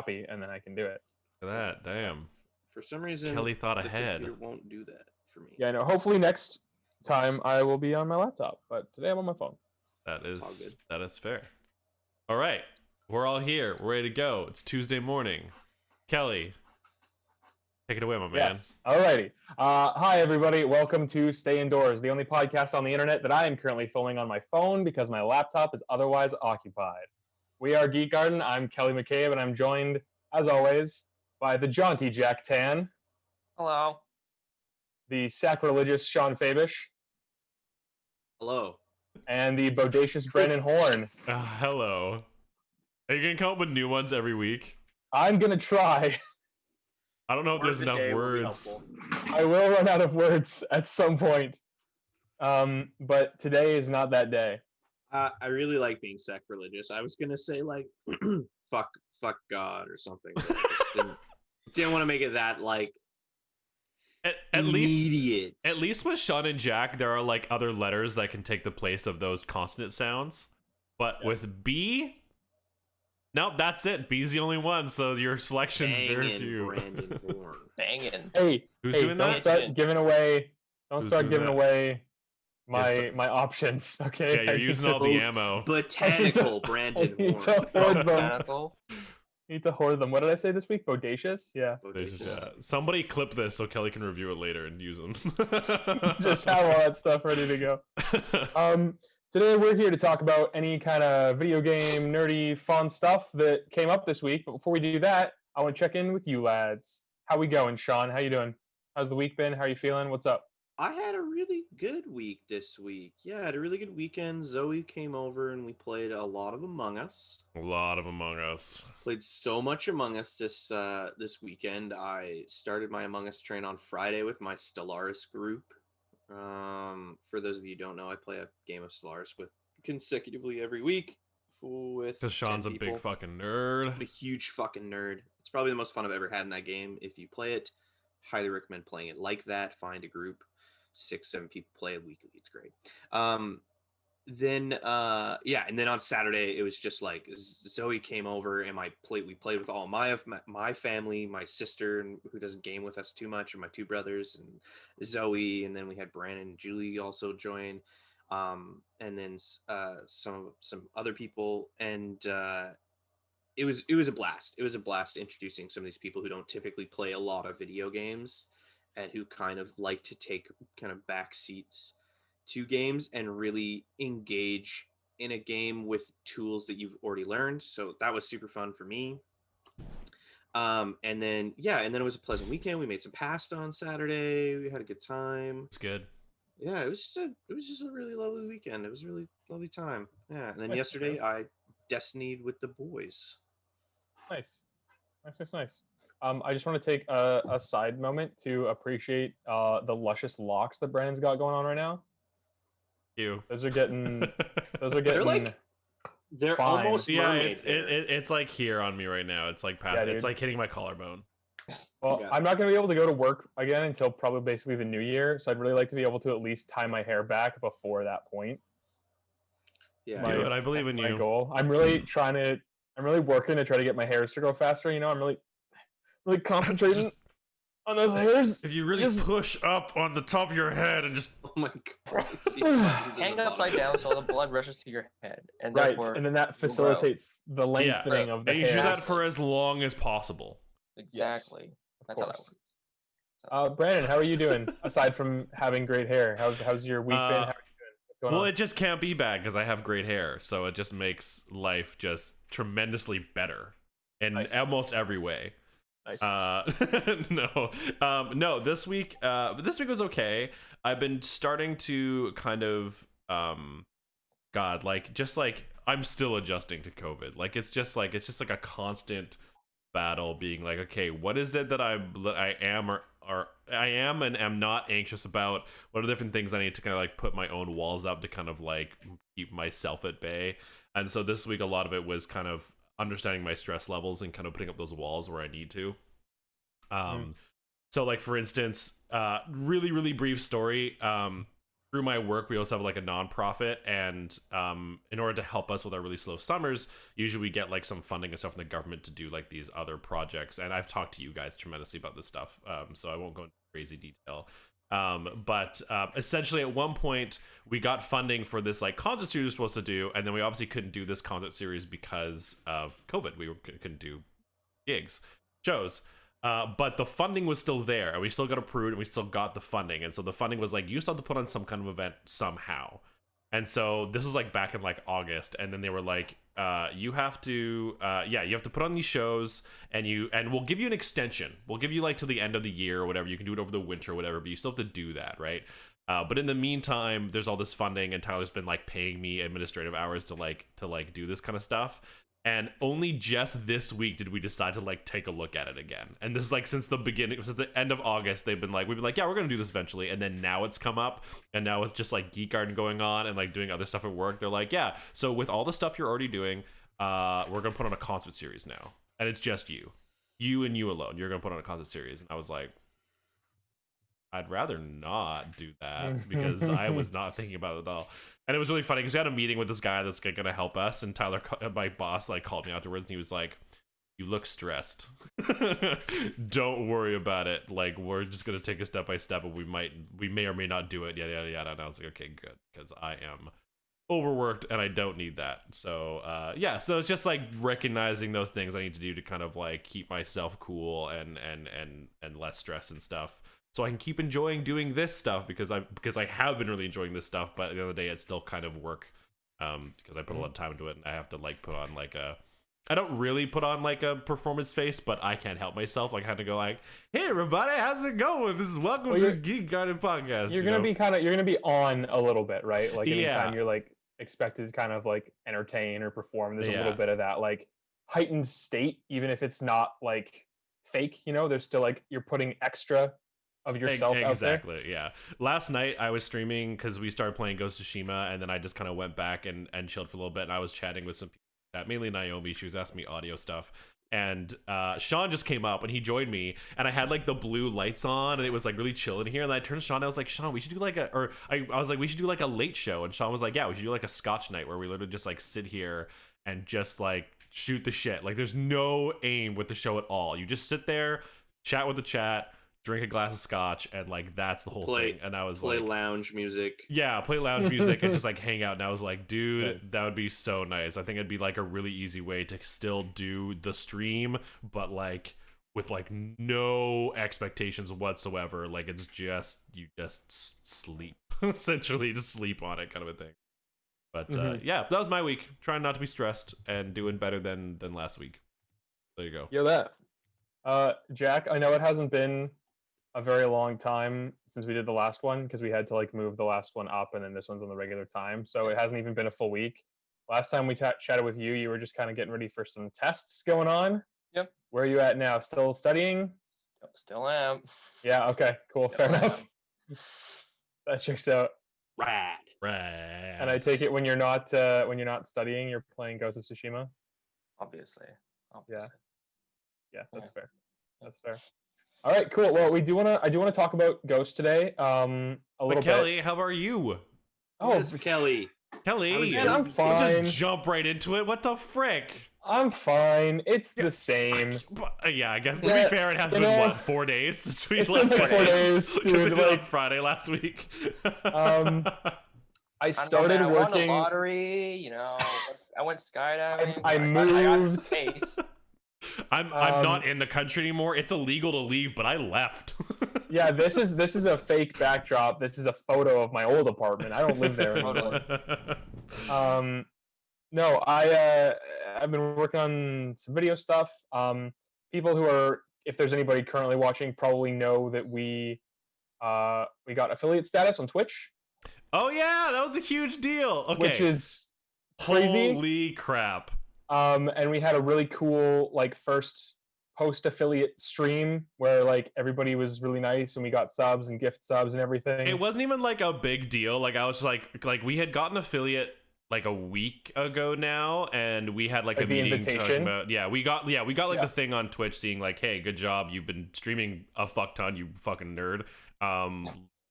copy, and then I can do it. Look at that, damn. For some reason, Kelly thought the ahead. computer won't do that for me. Yeah, no. Hopefully next time I will be on my laptop, but today I'm on my phone. That It's all is good. that is fair. All right, we're all here. We're ready to go. It's Tuesday morning. Kelly, take it away, my man. Yes. Alrighty. Hi, everybody. Welcome to Stay Indoors, the only podcast on the internet that I am currently filming on my phone because my laptop is otherwise occupied. We are Geek Garden. I'm Kelly McCabe, and I'm joined, as always, by the jaunty Jack Tan, Hello. the sacrilegious Sean Fabish, Hello. and the bodacious Brandon Horn. Hello. Are you gonna come up with new ones every week? I'm gonna try. I don't know if there's enough words. I will run out of words at some point. But today is not that day. I really like being sacrilegious. I was gonna say like fuck God or something. But I just didn't want to make it that like At immediate. At least with Sean and Jack, there are like other letters that can take the place of those consonant sounds. But Yes. with B, nope, that's it. B's the only one, so your selection's very Bangin' few. Brandon Horn. Banging. Hey, Who's hey, doing don't that? start giving away. Don't Who's start doing giving that? away Yes, my options. Okay. Yeah, you're I need using to- all the ammo. Botanical Brandon I need to Horn. hoard them. Botanical. Need to hoard them. What did I say this week? Bodacious. Yeah. Somebody clip this so Kelly can review it later and use them. Just have all that stuff ready to go. Today we're here to talk about any kind of video game, nerdy, fun stuff that came up this week. But before we do that, I want to check in with you lads. How we going, Sean? How you doing? How's the week been? How you feeling? What's up? I had a really good week this week. Yeah, I had a really good weekend. Zoe came over and we played a lot of Among Us. A lot of Among Us. Played so much Among Us this weekend. I started my Among Us train on Friday with my Stellaris group. For those of you who don't know, I play a game of Stellaris with consecutively every week with Because Sean's 10 a people. big fucking nerd. I'm a huge fucking nerd. It's probably the most fun I've ever had in that game. If you play it, highly recommend playing it like that. Find a group, 6-7 people play it weekly. It's great. Then on Saturday it was just like Zoe came over and we played with all my family, my sister who doesn't game with us too much, and my two brothers and Zoe, and then we had Brandon and Julie also join, and then some other people, and it was a blast. It was a blast introducing some of these people who don't typically play a lot of video games and who kind of like to take kind of back seats to games and really engage in a game with tools that you've already learned. So that was super fun for me. And then it was a pleasant weekend. We made some pasta on Saturday. We had a good time. It's good. Yeah, it was just a really lovely weekend. It was a really lovely time. Yeah, and then Nice, yesterday man. I destinied with the boys. Nice. I just want to take a side moment to appreciate the luscious locks that Brandon's got going on right now. You. Those are getting They're fine. almost Yeah, mermaid hair. it's like here on me right now. It's like past. Yeah, It's dude. like hitting my collarbone. Well, Yeah. I'm not going to be able to go to work again until probably basically the new year. So I'd really like to be able to at least tie my hair back before that point. Yeah, my- Do it. I believe in My you. goal. I'm really working to try to get my hairs to grow faster. You know, I'm really concentrating on those hairs. If you really Just- push up on the top of your head and just Oh my god. See buttons in Hang the it upside bottom. down so the blood rushes to your head, and Right, therefore and then that facilitates the lengthening Yeah. of the and you do hair. that for as long as possible. exactly. That's how that course. works. Brandon, how are you doing? Aside from having great hair, how's your week been? How are you doing? What's going Well, on? it just can't be bad because I have great hair, so it just makes life just tremendously better in Nice. almost every way. Nice. No. This week was okay. I've been starting to kind of, I'm still adjusting to COVID. It's just like a constant battle, being like, okay, what is it that I am or I am and am not anxious about? What are the different things I need to kind of like put my own walls up to kind of like keep myself at bay? And so this week, a lot of it was kind of understanding my stress levels and kind of putting up those walls where I need to. So like for instance, really brief story. through my work, we also have like a nonprofit, and in order to help us with our really slow summers, usually we get like some funding and stuff from the government to do like these other projects. And I've talked to you guys tremendously about this stuff, so I won't go into crazy detail. But essentially, at one point, we got funding for this like concert series we were supposed to do, and then we obviously couldn't do this concert series because of COVID. Couldn't do gigs, shows. But the funding was still there, and we still got approved, and we still got the funding. And so the funding was like, you still have to put on some kind of event somehow. And so this was like back in like August, and then they were like, you have to put on these shows, and we'll give you an extension. We'll give you like to the end of the year or whatever. You can do it over the winter or whatever, but you still have to do that, right? But in the meantime, there's all this funding, and Tyler's been like paying me administrative hours to do this kind of stuff. And only just this week did we decide to like take a look at it again. And this is like since the end of August, we've been like, yeah, we're gonna do this eventually. And then now it's come up, and now with just like Geek Garden going on and like doing other stuff at work, they're like, yeah, so with all the stuff you're already doing, we're gonna put on a concert series now, and it's just you and you alone. You're gonna put on a concert series. And I was like, I'd rather not do that, because I was not thinking about it at all. And it was really funny because we had a meeting with this guy that's going to help us, and Tyler, my boss, like called me afterwards, and he was like, "You look stressed. Don't worry about it. Like, we're just going to take it step by step, and we may or may not do it. Yada yada yada." And I was like, "Okay, good, because I am overworked and I don't need that." So so it's just like recognizing those things I need to do to kind of like keep myself cool and less stress and stuff, so I can keep enjoying doing this stuff, because I have been really enjoying this stuff, but at the end of the day, it's still kind of work, because I put a lot of time into it, and I have to like put on like I don't really put on like a performance face, but I can't help myself. Like, I had to go like, "Hey everybody, how's it going? This is welcome to the Geek Garden podcast." You're gonna be on a little bit, right? Like anytime you're like expected to kind of like entertain or perform, there's a little bit of that like heightened state, even if it's not like fake. There's still like you're putting extra of yourself out there. Exactly, yeah. Last night I was streaming because we started playing Ghost of Tsushima, and then I just kind of went back and chilled for a little bit, and I was chatting with some people, mainly Naomi. She was asking me audio stuff, and Sean just came up and he joined me, and I had like the blue lights on, and it was like really chill in here, and I turned to Sean and I was like, "Sean, we should do like I was like, we should do like a late show," and Sean was like, "Yeah, we should do like a Scotch night where we literally just like sit here and just like shoot the shit. Like, there's no aim with the show at all. You just sit there, chat with the chat, drink a glass of scotch, and like that's the whole thing." And I was play like, lounge music. Yeah, play lounge music and just like hang out. And I was like, dude, that would be so nice. I think it'd be like a really easy way to still do the stream, but like with like no expectations whatsoever. Like, it's just you just sleep essentially, just sleep on it kind of a thing. But yeah, that was my week, trying not to be stressed and doing better than last week. There you go. You're that. Jack, I know it hasn't been a very long time since we did the last one, because we had to like move the last one up, and then this one's on the regular time, so it hasn't even been a full week. Last time we chatted with you, you were just kind of getting ready for some tests going on. Yep. Where are you at now? Still studying? Still am. Yeah, okay, cool. Fair enough. That checks out. Rad. And I take it when you're not studying, you're playing Ghost of Tsushima? Obviously. Yeah, that's fair. That's fair. All right, cool. Well, I do want to talk about Ghost today. A little bit. Kelly, how are you? Oh, Yes, Kelly. Man, I'm fine. We'll just jump right into it. What the frick? I'm fine. It's the same. Yeah, I guess to be fair, it has been what, 4 days since we it's last been like 4 days, dude. Like Friday last week. I started working. I won the lottery. I went skydiving. I moved. I'm not in the country anymore. It's illegal to leave, but I left. Yeah, this is a fake backdrop. This is a photo of my old apartment. I don't live there anymore. No, I've been working on some video stuff. People who are, if there's anybody currently watching, probably know that we got affiliate status on Twitch. Oh yeah, that was a huge deal. Okay, which is crazy. Holy crap! And we had a really cool like first post affiliate stream where like everybody was really nice, and we got subs and gift subs and everything. It wasn't even like a big deal. Like, I was like we had gotten affiliate like a week ago now, and we had like a meeting talking about we got like the thing on Twitch saying like, "Hey, good job, you've been streaming a fuck ton, you fucking nerd.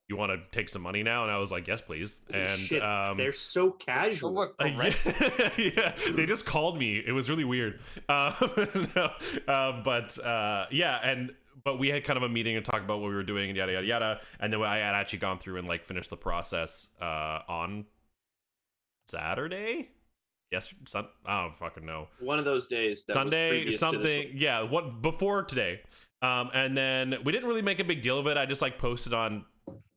you want to take some money now? And I was like, yes, please. Holy And shit, they're so casual. Look, yeah, yeah, they just called me. It was really weird. No, but we had kind of a meeting and talk about what we were doing and yada yada yada. And then I had actually gone through and like finished the process on Saturday. Yes, I don't fucking know. One of those days. That Sunday, was previous to this something. one. Yeah, what before today. And then we didn't really make a big deal of it. I just like posted on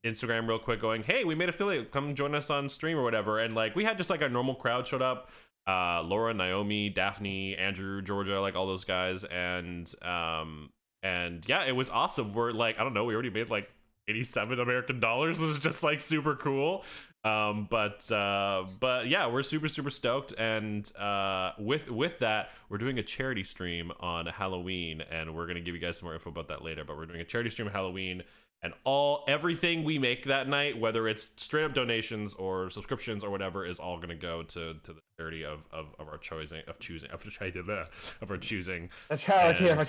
Instagram real quick going, hey, we made affiliate, come join us on stream or whatever. And like we had just like our normal crowd showed up, Laura, Naomi, Daphne, Andrew, Georgia, like all those guys. And yeah, it was awesome. We're like, I don't know, we already made like 87 American dollars. It was just like super cool. But yeah, we're super stoked. And with that, we're doing a charity stream on Halloween, and we're gonna give you guys some more info about that later. But we're doing a charity stream on Halloween, and everything we make that night, whether it's straight up donations or subscriptions or whatever, is all gonna go to the charity of our choosing. A charity of our choosing. And, A charity of our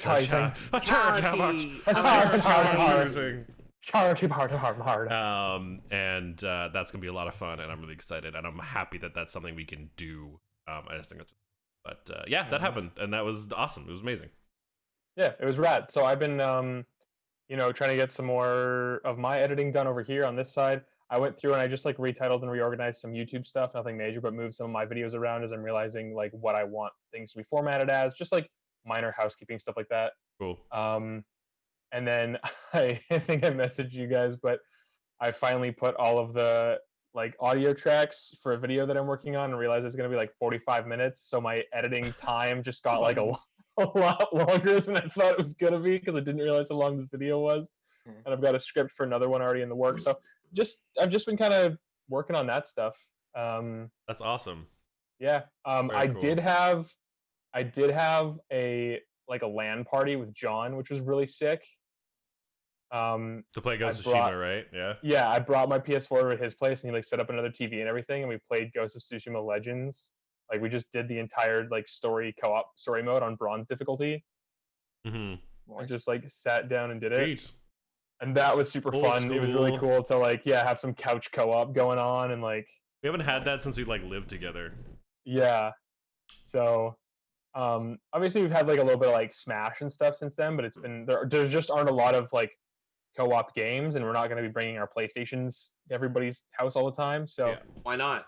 choosing. Charity part of hard. And that's gonna be a lot of fun, and I'm really excited, and I'm happy that that's something we can do. I just think that's, but yeah, that happened, and that was awesome. It was amazing. Yeah, it was rad. So I've been trying to get some more of my editing done over here on this side. I went through and I just like retitled and reorganized some YouTube stuff, nothing major, but moved some of my videos around as I'm realizing like what I want things to be formatted as, just like minor housekeeping stuff like that. Cool. And then I think I messaged you guys, but I finally put all of the like audio tracks for a video that I'm working on and realized it's going to be like 45 minutes. So my editing time just got like a lot longer than I thought it was going to be because I didn't realize how long this video was. And I've got a script for another one already in the works. So I've just been kind of working on that stuff. That's awesome. Yeah. I cool. did have a LAN party with John, which was really sick. To play Ghost of Tsushima, right? Yeah. Yeah, I brought my PS4 over to his place, and he like set up another TV and everything, and we played Ghost of Tsushima Legends. Like we just did the entire like story mode on bronze difficulty. Mm-hmm. I just like sat down and did it. Jeez. And that was super Old fun. school. It was really cool to like have some couch co-op going on and like. We haven't had that since we like lived together. Yeah. So obviously we've had like a little bit of like Smash and stuff since then, but it's been there just aren't a lot of like co-op games, and we're not going to be bringing our PlayStations to everybody's house all the time. So Yeah. Why not?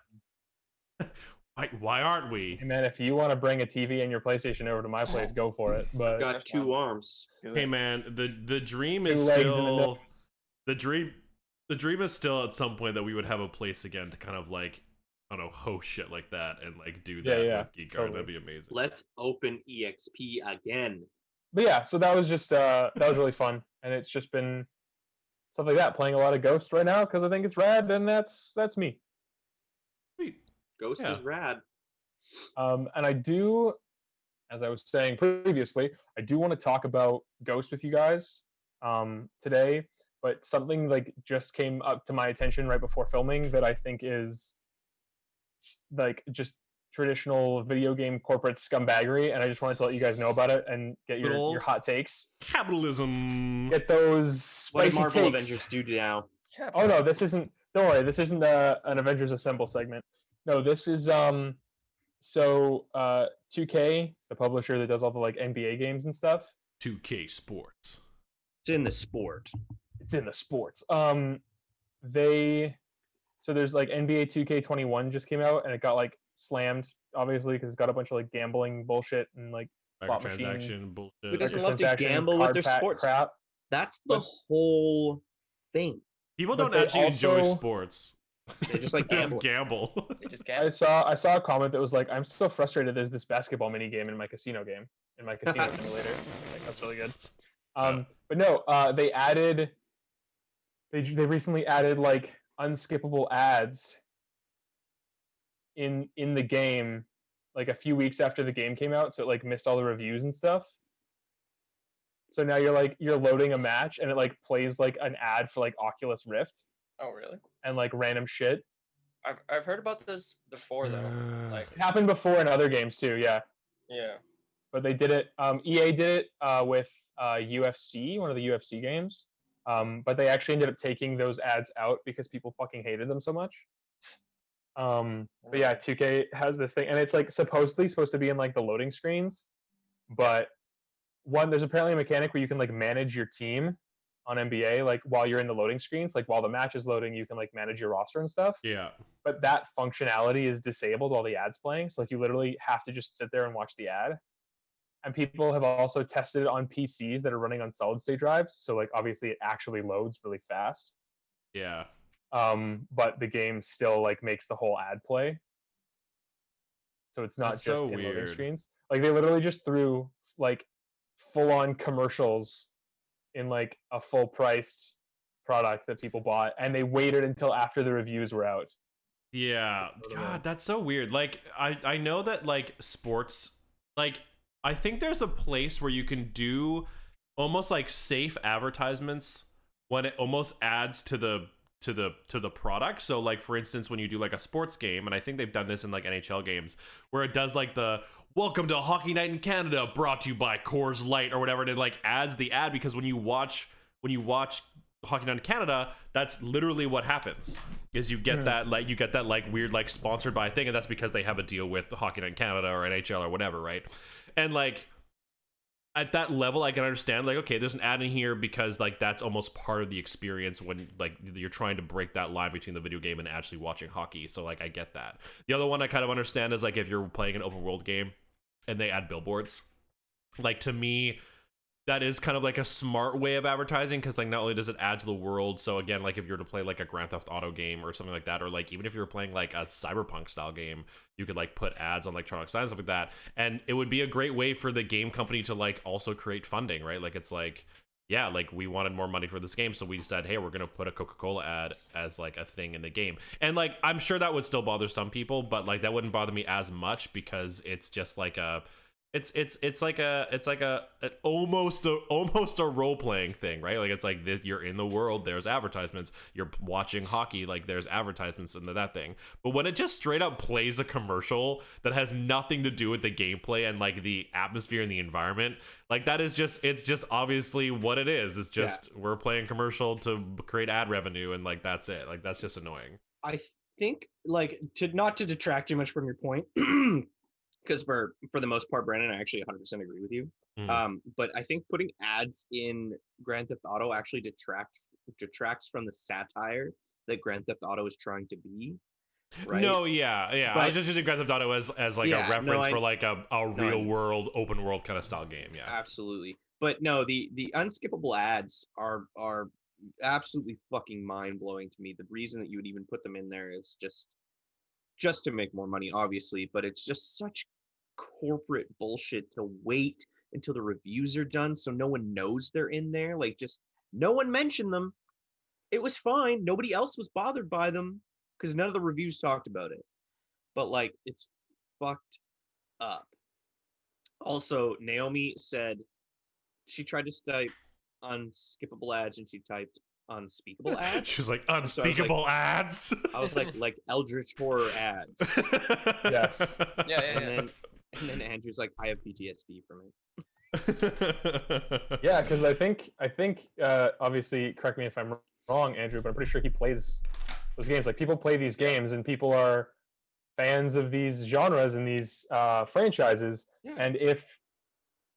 Why aren't we? hey man, if you want to bring a TV and your PlayStation over to my place, go for it. But Got two arms. Hey man, the dream is Two legs and a still nose. the dream is still at some point that we would have a place again to kind of like, I don't know, host shit like that and like do that with Geek Guard. totally. That'd be amazing. Let's open EXP again. But yeah, so that was just that was really fun, and it's just been stuff like that. Playing a lot of Ghost right now because I think it's rad, and that's me. Sweet. Ghost Yeah. is rad. And I do, as I was saying previously, I do want to talk about Ghost with you guys today. But something like just came up to my attention right before filming that I think is like just traditional video game corporate scumbaggery, and I just wanted to let you guys know about it and get your hot takes. Capitalism. Get those What did spicy Marvel takes. Avengers do now? Oh no, this isn't. Don't worry, this isn't an Avengers Assemble segment. No, this is 2K, the publisher that does all the like NBA games and stuff. 2K Sports. It's in the sport. It's in the sports. There's like NBA 2K21 just came out, and it got like slammed obviously because it's got a bunch of like gambling bullshit and like slot machine Microtransaction bullshit. Who doesn't love to microtransaction, gamble with card their pack sports? crap. That's the But- whole thing. People but don't they actually enjoy also- sports. They just like They just gambling. gamble. They just I can't. saw a comment that was like, "I'm so frustrated. There's this basketball mini game in my casino simulator." Like, that's really good. But no, they recently added like unskippable ads in the game, like a few weeks after the game came out, so it like missed all the reviews and stuff. So now you're loading a match and it like plays like an ad for like Oculus Rift Oh really? and like random shit. I've heard about this before though. Like It happened before in other games too, yeah. yeah. But they did it. EA did it with UFC, one of the UFC games. But they actually ended up taking those ads out because people fucking hated them so much. But yeah, 2K has this thing, and it's like supposedly supposed to be in like the loading screens, but one, there's apparently a mechanic where you can like manage your team on NBA, like while you're in the loading screens, like while the match is loading, you can like manage your roster and stuff. Yeah. But that functionality is disabled while the ad's playing. So like you literally have to just sit there and watch the ad. And people have also tested it on PCs that are running on solid state drives. So like obviously it actually loads really fast. Yeah. But the game still like makes the whole ad play. So it's not That's just so in loading weird. screens. Like they literally just threw like full on commercials in like a full priced product that people bought, and they waited until after the reviews were out. Yeah. God, that's so weird. Like I know that like sports, like I think there's a place where you can do almost like safe advertisements when it almost adds to the product. So like for instance, when you do like a sports game, and I think they've done this in like NHL games, where it does like the "Welcome to Hockey Night in Canada, brought to you by Coors Light" or whatever, and it like adds the ad, because when you watch Hockey Night in Canada, that's literally what happens. Is you get that like weird like sponsored by thing, and that's because they have a deal with Hockey Night in Canada or NHL or whatever, right? And like at that level, I can understand like, okay, there's an ad in here because like that's almost part of the experience when like you're trying to break that line between the video game and actually watching hockey. So like I get that. The other one I kind of understand is like if you're playing an open world game and they add billboards. Like to me, that is kind of like a smart way of advertising, because like not only does it add to the world, so again, like if you're to play like a Grand Theft Auto game or something like that, or like even if you're playing like a Cyberpunk style game, you could like put ads on electronic signs, stuff like that, and it would be a great way for the game company to like also create funding, right? Like it's like, yeah, like we wanted more money for this game, so we said, hey, we're gonna put a Coca-Cola ad as like a thing in the game. And like I'm sure that would still bother some people, but like that wouldn't bother me as much, because it's just like a it's like almost a role playing thing, right? Like it's like you're in the world, there's advertisements, you're watching hockey, like there's advertisements into that thing. But when it just straight up plays a commercial that has nothing to do with the gameplay and like the atmosphere and the environment, like that is just, it's just obviously what it is. It's just we're playing commercial to create ad revenue, and like that's it. Like that's just annoying. I think like not to detract too much from your point. Because for the most part, Brandon, I actually 100% agree with you. But I think putting ads in Grand Theft Auto actually detracts from the satire that Grand Theft Auto is trying to be. Right? No, yeah. But I was just using Grand Theft Auto as like a reference for like a real world, open world kind of style game. Yeah, absolutely. But no, the unskippable ads are absolutely fucking mind blowing to me. The reason that you would even put them in there is just to make more money, obviously, but it's just such corporate bullshit to wait until the reviews are done so no one knows they're in there. Like, just no one mentioned them. It was fine. Nobody else was bothered by them because none of the reviews talked about it. But like, it's fucked up. Also, Naomi said she tried to type unskippable ads and she typed unspeakable ads. She's like, unspeakable ads. I was like eldritch horror ads. Yes. Yeah. And then Andrew's like, I have PTSD from it. Yeah, because I think obviously, correct me if I'm wrong, Andrew, but I'm pretty sure he plays those games. Like people play these games, and people are fans of these genres and these franchises. Yeah. And if,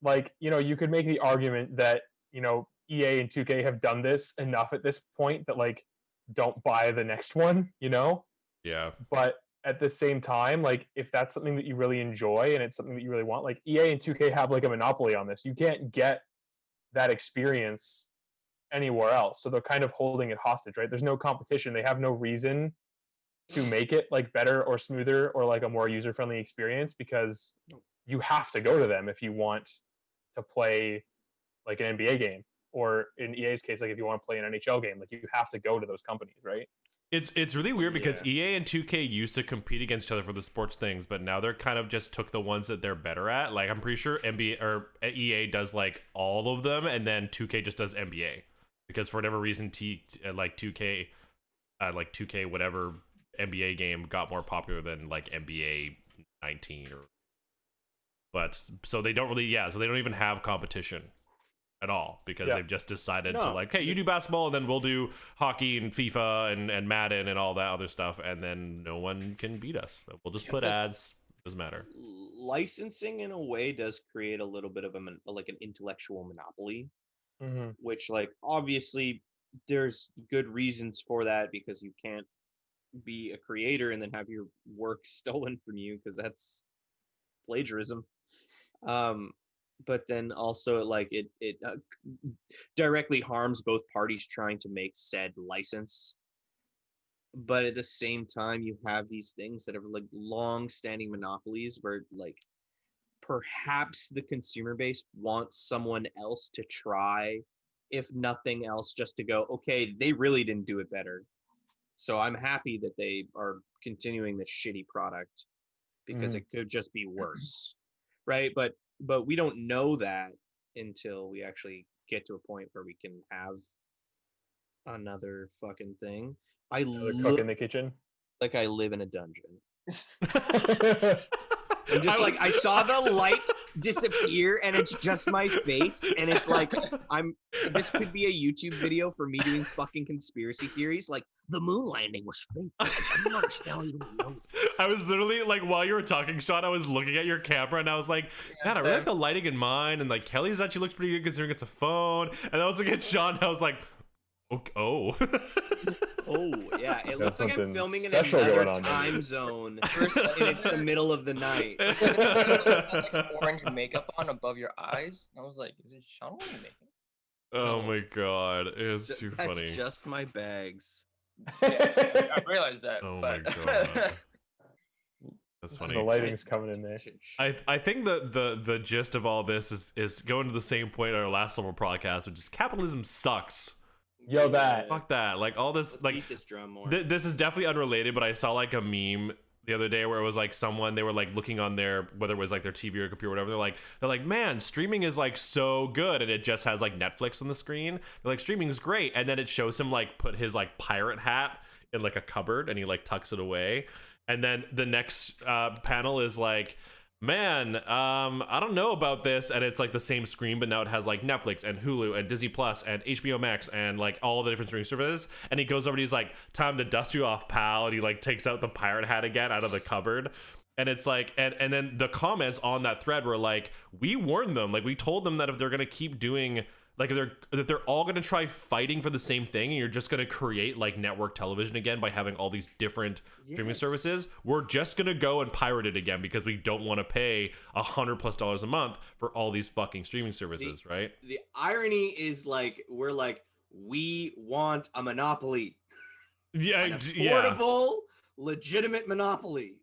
like, you could make the argument that EA and 2K have done this enough at this point that like don't buy the next one. Yeah. But at the same time, like if that's something that you really enjoy and it's something that you really want, like EA and 2K have like a monopoly on this. You can't get that experience anywhere else. So they're kind of holding it hostage, right? There's no competition. They have no reason to make it like better or smoother or like a more user-friendly experience, because you have to go to them if you want to play like an NBA game, or in EA's case, like if you want to play an NHL game, like you have to go to those companies, right? It's really weird because EA and 2K used to compete against each other for the sports things, but now they're kind of just took the ones that they're better at. Like I'm pretty sure NBA or EA does like all of them, and then 2K just does NBA, because for whatever reason, 2K whatever NBA game got more popular than like NBA 19 or. But so they don't really, so they don't even have competition. at all because Yeah. they've just decided to No. like, hey, you do basketball and then we'll do hockey and FIFA and Madden and all that other stuff, and then no one can beat us. We'll just put Because- ads. Doesn't matter. Licensing in a way does create a little bit of like an intellectual monopoly, Mhm. which like obviously there's good reasons for that because you can't be a creator and then have your work stolen from you because that's plagiarism. But then also like it directly harms both parties trying to make said license. But at the same time, you have these things that are like long-standing monopolies where like perhaps the consumer base wants someone else to try, if nothing else, just to go, okay, they really didn't do it better. So I'm happy that they are continuing this shitty product because it could just be worse. Right? But we don't know that until we actually get to a point where we can have another fucking thing. I Another cook look in the kitchen. like I live in a dungeon. That's I'm just like, was- I saw the light disappear and it's just my face. And it's like, this could be a YouTube video for me doing fucking conspiracy theories. Like, the moon landing was fake. I don't understand how you don't know. I was literally like, while you were talking, Sean, I was looking at your camera and I was like, man, I really like the lighting in mine, and like Kelly's actually looks pretty good considering it's a phone. And I was looking at Sean and I was like, oh. Oh yeah, it looks like I'm something filming in special another going on there. time zone, and it's the middle of the night. Like orange makeup on above your eyes. I was like, is it Sean? What are you making? Oh my god, it's Ju- too That's funny. just my bags. Yeah, I realized that. Oh my but... god. That's funny. the lighting's coming in there. I think the gist of all this is going to the same point in our last summer podcast, which is capitalism sucks. Yo, that. Fuck that. Like all this Let's like beat this drum more. this is definitely unrelated, but I saw like a meme the other day where it was like they were like looking on their, whether it was like their TV or computer or whatever, they're like, man, streaming is like so good, and it just has like Netflix on the screen. They're like, streaming is great, and then it shows him like put his like pirate hat in like a cupboard and he like tucks it away, and then the next panel is like, man, I don't know about this, and it's like the same screen, but now it has like Netflix and Hulu and Disney Plus and HBO Max and like all the different streaming services, and he goes over and he's like, time to dust you off, pal, and he like takes out the pirate hat again out of the cupboard. And it's like, and then the comments on that thread were like, we warned them, like we told them that if they're gonna keep doing, like if they're all gonna try fighting for the same thing, and you're just gonna create like network television again by having all these different streaming Yes. services, we're just gonna go and pirate it again because we don't want to pay $100+ a month for all these fucking streaming services, right? The irony is like we're like, we want a monopoly, Yeah, an yeah. affordable, legitimate monopoly.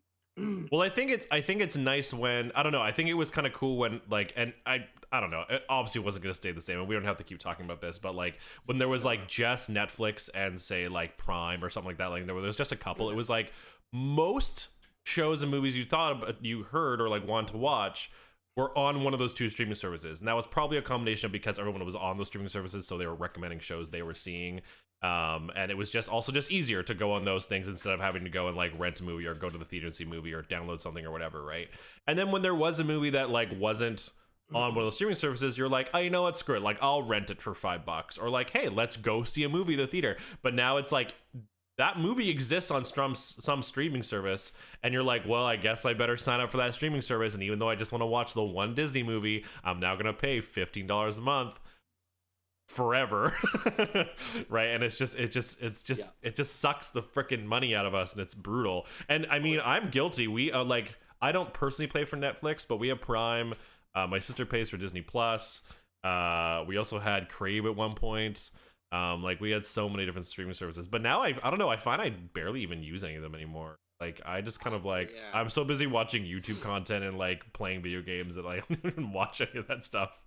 Well, I think it's nice when, I don't know, I think it was kind of cool when like, and I don't know, it obviously wasn't going to stay the same, and we don't have to keep talking about this, but like when there was like just Netflix and say like Prime or something like that, like there was just a couple, it was like most shows and movies you thought about, you heard or like wanted to watch were on one of those two streaming services, and that was probably a combination of because everyone was on those streaming services, so they were recommending shows they were seeing. And it was just easier to go on those things instead of having to go and like rent a movie or go to the theater and see a movie or download something or whatever, right? And then when there was a movie that like wasn't on one of those streaming services, you're like, oh, you know what, screw it, like I'll rent it for $5, or like, hey, let's go see a movie at the theater. But now it's like that movie exists on some streaming service, and you're like, well, I guess I better sign up for that streaming service, and even though I just want to watch the one Disney movie, I'm now gonna pay $15 a month forever. Right? And it just sucks the freaking money out of us, and it's brutal. And I mean, I'm guilty. We like, I don't personally pay for Netflix, but we have Prime. My sister pays for Disney Plus. We also had Crave at one point. Like we had so many different streaming services, but now I don't know, I find I barely even use any of them anymore. Like I just kind of like, Yeah. I'm so busy watching YouTube content and like playing video games that I don't even watch any of that stuff.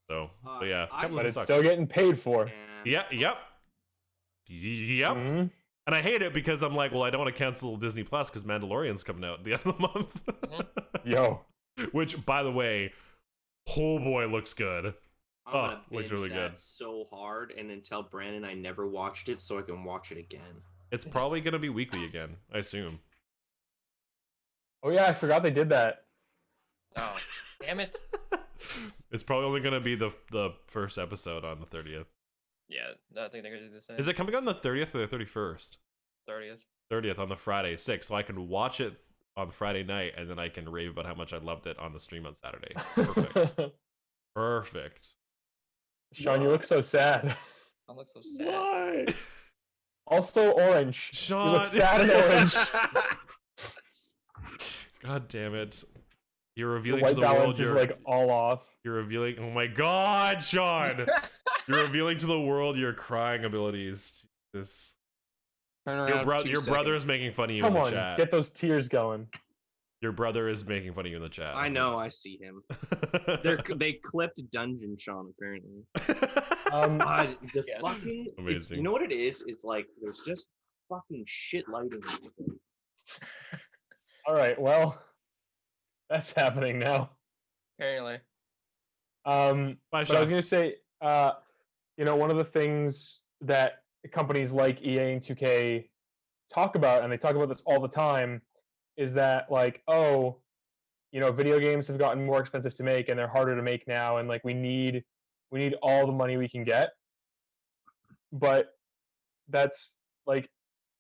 So yeah, I- capitalism But it's sucks. still getting paid for. Yeah. Yep. Mhm. And I hate it because I'm like, well, I don't want to cancel Disney Plus because Mandalorian's coming out at the end of the month. Yo. Which, by the way, oh boy, looks good. I'm gonna looks binge really that good. so hard, and then tell Brandon I never watched it so I can watch it again. It's probably gonna be weekly again, I assume. Oh yeah, I forgot they did that. Oh, damn it. It's probably only gonna be the first episode on the 30th. Yeah, I think they're gonna do the same. Is it coming on the 30th or the 31st? 30th? 30th on the Friday, 6th, so I can watch it on Friday night, and then I can rave about how much I loved it on the stream on Saturday. Perfect. Perfect. Sean, you look so sad. I look so sad. Why? Also orange. Sean. You look sad and orange. God damn it. You're The revealing white to the world balance is you're like all off. you're revealing oh my god, Sean! You're revealing to the world your crying abilities. Jesus. Turn around Your, for 2 your brother is seconds. making fun of you Come in the on, chat. get those tears going. Your brother is making fun of you in the chat. I know, I see him. They clipped Dungeon Sean apparently. God, the Yeah. fucking Amazing. You know what it is? It's like there's just fucking shit lighting. All right, well, that's happening now. Apparently. Bye, But I was Sean. gonna say, one of the things that companies like EA and 2K talk about, and they talk about this all the time, is that like, video games have gotten more expensive to make and they're harder to make now, and like we need all the money we can get. But that's like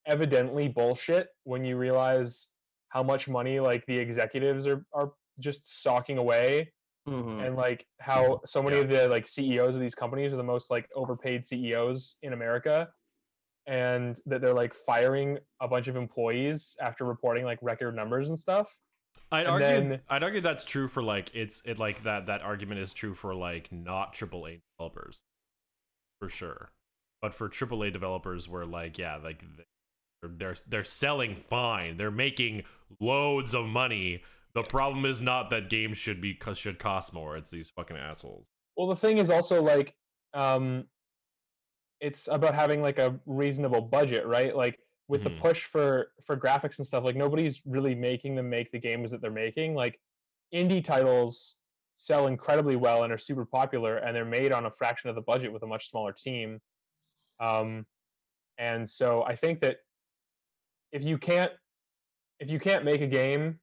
evidently bullshit when you realize how much money like the executives are just socking away, and like how so many of the like CEOs of these companies are the most like overpaid CEOs in America, and that they're like firing a bunch of employees after reporting like record numbers and stuff. I'd And argue that's true for like that argument is true for like not AAA developers, for sure. But for AAA developers, where like like they're selling fine, they're making loads of money. The problem is not that games should cost more. It's these fucking assholes. Well, the thing is also like, it's about having like a reasonable budget, right? Like with the push for graphics and stuff, like nobody's really making them make the games that they're making. Like indie titles sell incredibly well and are super popular, and they're made on a fraction of the budget with a much smaller team. And so I think that if you can't make a game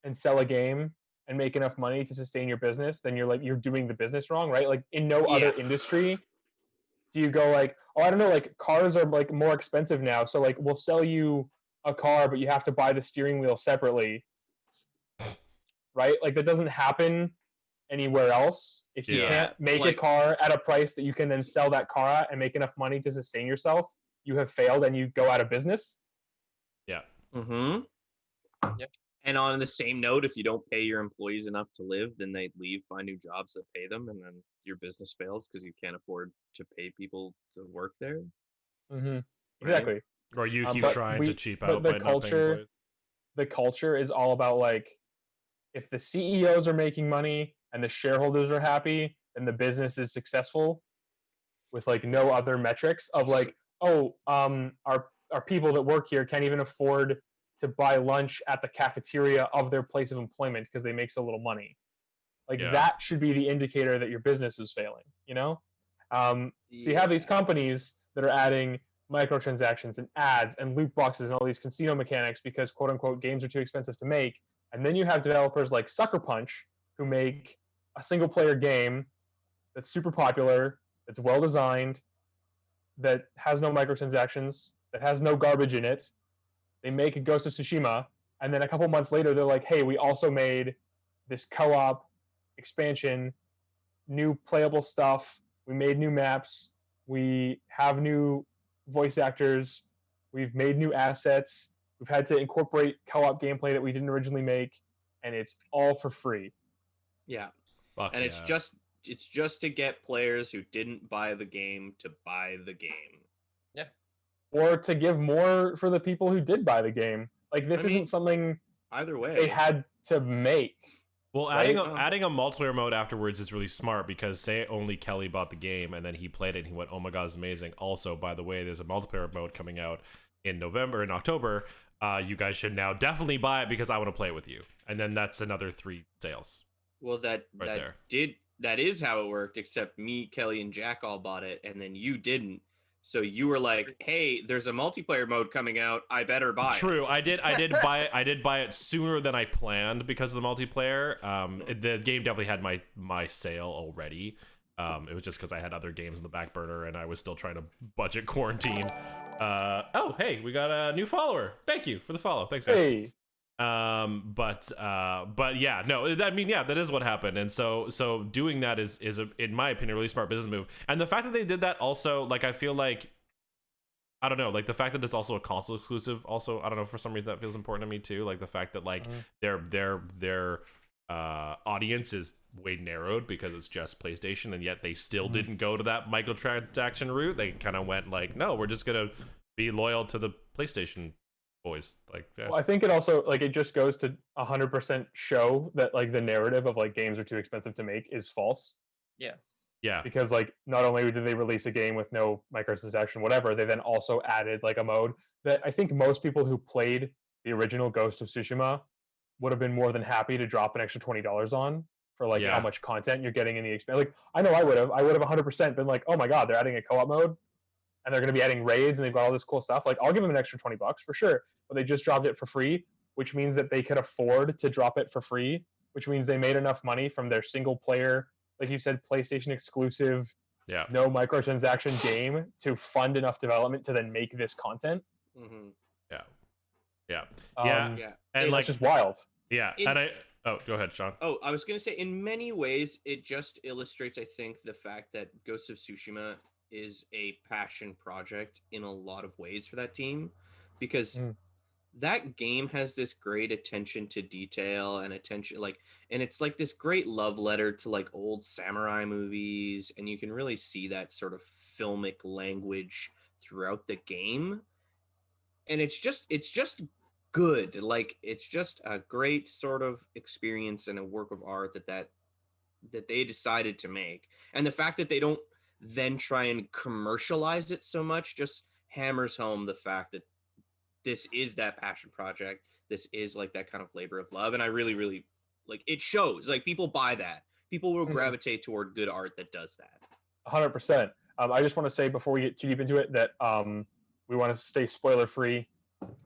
and sell a game and make enough money to sustain your business, then you're doing the business wrong, right? Like in no other industry do you go like, oh, I don't know, like cars are like more expensive now, so like we'll sell you a car, but you have to buy the steering wheel separately, right? Like that doesn't happen anywhere else. If you can't make a car at a price that you can then sell that car at and make enough money to sustain yourself, you have failed and you go out of business. Yeah. Yep. And on the same note, if you don't pay your employees enough to live, then they leave, find new jobs that pay them, and then your business fails because you can't afford to pay people to work there. Exactly. Or you keep but trying to cheap but out the by not paying culture- employees. The culture is all about like, if the CEOs are making money and the shareholders are happy, then the business is successful, with like no other metrics of like, our people that work here can't even afford to buy lunch at the cafeteria of their place of employment because they make so little money. Like that should be the indicator that your business is failing, So you have these companies that are adding microtransactions and ads and loot boxes and all these casino mechanics because quote unquote games are too expensive to make. And then you have developers like Sucker Punch who make a single player game that's super popular, that's well designed, that has no microtransactions, that has no garbage in it. They make a Ghost of Tsushima, and then a couple months later, they're like, hey, we also made this co-op expansion, new playable stuff. We made new maps. We have new voice actors. We've made new assets. We've had to incorporate co-op gameplay that we didn't originally make, and it's all for free. Yeah. Fuck And yeah. it's just to get players who didn't buy the game to buy the game. Or to give more for the people who did buy the game. Like this I mean, isn't something Either way. they had to make. Well, right? adding a multiplayer mode afterwards is really smart because say only Kelly bought the game and then he played it and he went, oh my god, it's amazing. Also, by the way, there's a multiplayer mode coming out in October. You guys should now definitely buy it because I want to play it with you. And then that's another 3 sales. Well, that there. is how it worked, except me, Kelly, and Jack all bought it, and then you didn't. So you were like, "Hey, there's a multiplayer mode coming out. I better buy it." True, I did buy it. I did buy it sooner than I planned because of the multiplayer. The game definitely had my sale already. It was just because I had other games in the back burner and I was still trying to budget quarantine. Oh, hey, we got a new follower. Thank you for the follow. Thanks, guys. Hey, But yeah, no, I mean, yeah, that is what happened. And so doing that is in my opinion, a really smart business move. And the fact that they did that also, like, I feel like, I don't know, like the fact that it's also a console exclusive also, I don't know, for some reason that feels important to me too. Like the fact that like their audience is way narrowed because it's just PlayStation, and yet they still didn't go to that microtransaction route. They kind of went like, no, we're just gonna be loyal to the PlayStation boys. Like, yeah. well, I think it also like it just goes to 100% show that like the narrative of like games are too expensive to make is false. Yeah. Yeah. Because like not only did they release a game with no microtransaction, whatever, they then also added like a mode that I think most people who played the original Ghost of Tsushima would have been more than happy to drop an extra $20 on for like Yeah. how much content you're getting in the experience. Like I know I would have 100% been like, oh my god, they're adding a co-op mode and they're going to be adding raids and they've got all this cool stuff. Like I'll give them an extra $20 for sure, but they just dropped it for free, which means that they could afford to drop it for free, which means they made enough money from their single player, like you said, PlayStation exclusive, Yeah. no microtransaction game to fund enough development to then make this content. Mm-hmm. Yeah. Yeah. Yeah, Yeah. And it's like, just wild. yeah. It- And go ahead, Sean. Oh, I was gonna say, in many ways, it just illustrates, I think, the fact that Ghost of Tsushima is a passion project in a lot of ways for that team, because Mm. that game has this great attention to detail and attention, like, and it's like this great love letter to like old samurai movies, and you can really see that sort of filmic language throughout the game, and it's just good. Like it's just a great sort of experience and a work of art that they decided to make. And the fact that they don't then try and commercialize it so much just hammers home the fact that this is that passion project. This is like that kind of labor of love. And I really, really like it shows. Like people buy that. People will Mhm. gravitate toward good art that does that. 100%. I just want to say before we get too deep into it that we want to stay spoiler free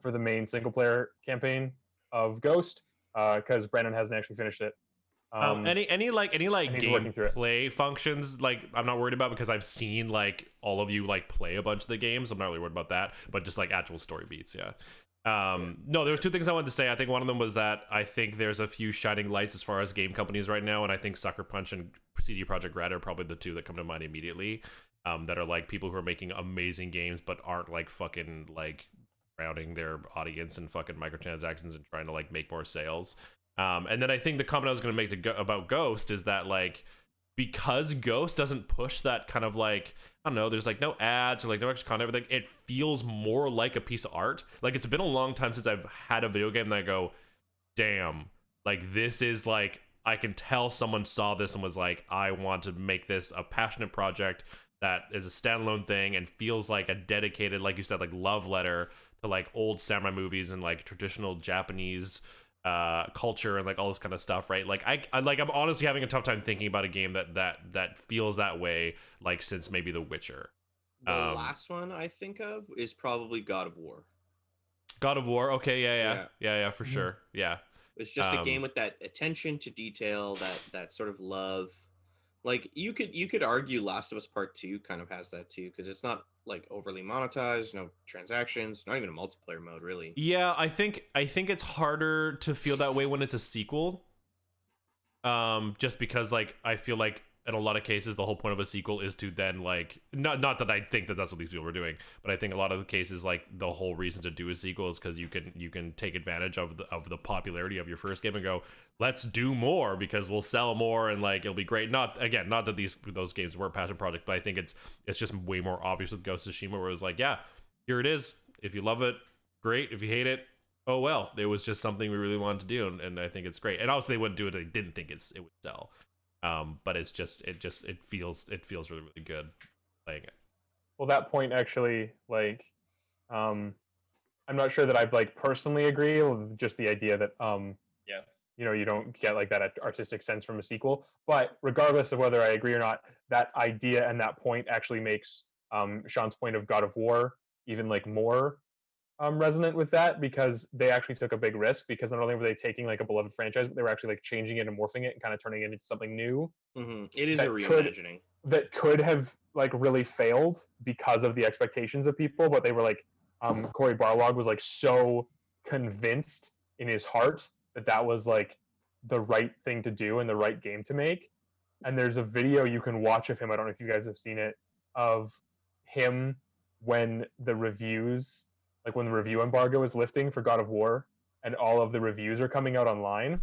for the main single player campaign of Ghost because Brandon hasn't actually finished it. Any and he's working through it. gameplay functions, like I'm not worried about because I've seen like all of you like play a bunch of the games. I'm not really worried about that, but just like actual story beats, yeah. No, there was two things I wanted to say. I think one of them was that I think there's a few shining lights as far as game companies right now, and I think Sucker Punch and CD Projekt Red are probably the two that come to mind immediately. That are like people who are making amazing games but aren't like fucking like drowning their audience in fucking microtransactions and trying to like make more sales. And then I think the comment I was going to make about Ghost is that like because Ghost doesn't push that kind of like, I don't know, there's like no ads or like no extra content, everything. It feels more like a piece of art. Like it's been a long time since I've had a video game that I go, damn, like this is like I can tell someone saw this and was like, I want to make this a passionate project that is a standalone thing and feels like a dedicated, like you said, like love letter to like old samurai movies and like traditional Japanese culture and like all this kind of stuff, right? Like I'm honestly having a tough time thinking about a game that feels that way, like since maybe The Witcher. The last one I think of is probably God of War. God of War, okay, yeah, for Mhm. sure, yeah. It's just a game with that attention to detail, that sort of love. Like you could argue Last of Us Part 2 kind of has that too, because it's not like overly monetized, no transactions, not even a multiplayer mode really. Yeah, I think it's harder to feel that way when it's a sequel. Just because like I feel like in a lot of cases the whole point of a sequel is to then like not that I think that that's what these people were doing, but I think a lot of the cases like the whole reason to do a sequel is because you can take advantage of the popularity of your first game and go, let's do more because we'll sell more and like it'll be great. Not that those games were a passion project, but I think it's just way more obvious with Ghost of Tsushima where it was like, yeah, here it is. If you love it, great. If you hate it, oh well. It was just something we really wanted to do, and I think it's great. And obviously they wouldn't do it if they didn't think it would sell. But it feels really, really good playing it. Well, that point actually, like, I'm not sure that I'd like personally agree with just the idea that Yeah. you don't get like that artistic sense from a sequel. But regardless of whether I agree or not, that idea and that point actually makes Sean's point of God of War even like more resonant with that, because they actually took a big risk, because not only were they taking like a beloved franchise, but they were actually like changing it and morphing it and kind of turning it into something new. It is a that could reimagining. that could have like really failed because of the expectations of people, but they were like, Corey Barlog was like so convinced in his heart that that was like the right thing to do and the right game to make. And there's a video you can watch of him, I don't know if you guys have seen it, of him when the reviews, like when the review embargo is lifting for God of War and all of the reviews are coming out online,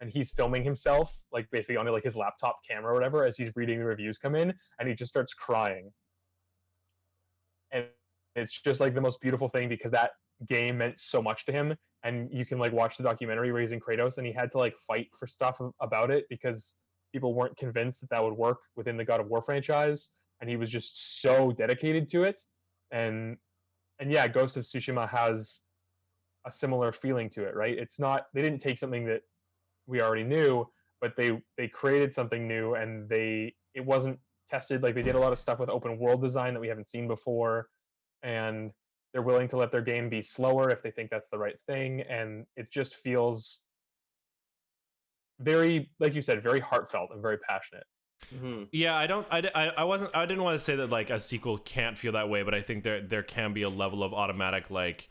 and he's filming himself like basically on like his laptop camera or whatever as he's reading the reviews come in, and he just starts crying. And it's just like the most beautiful thing, because that game meant so much to him. And you can like watch the documentary where he's in Kratos and he had to like fight for stuff about it because people weren't convinced that that would work within the God of War franchise, and he was just so dedicated to it. And yeah, Ghost of Tsushima has a similar feeling to it, right? It's not, they didn't take something that we already knew, but they created something new, and it wasn't tested. Like, they did a lot of stuff with open world design that we haven't seen before, and they're willing to let their game be slower if they think that's the right thing. And it just feels very, like you said, very heartfelt and very passionate. Yeah, I didn't want to say that like a sequel can't feel that way, but I think there can be a level of automatic and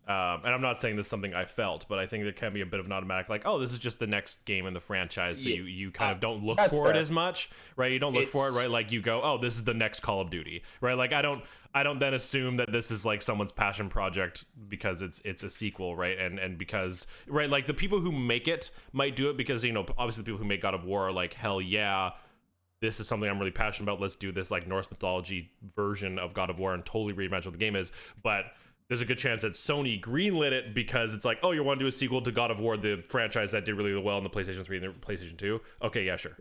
I'm not saying this is something I felt, but I think there can be a bit of an automatic like, oh, this is just the next game in the franchise, so you kind of don't look for it as much, right? You don't look for it, right? Like you go, oh, this is the next Call of Duty, right? Like I don't then assume that this is like someone's passion project because it's a sequel, right? And because, right, like the people who make it might do it because, you know, obviously the people who make God of War are like, hell yeah, this is something I'm really passionate about. Let's do this like Norse mythology version of God of War and totally reimagine what the game is. But there's a good chance that Sony greenlit it because it's like, oh, you want to do a sequel to God of War, the franchise that did really well in the PlayStation 3 and the PlayStation 2? Okay, yeah, sure.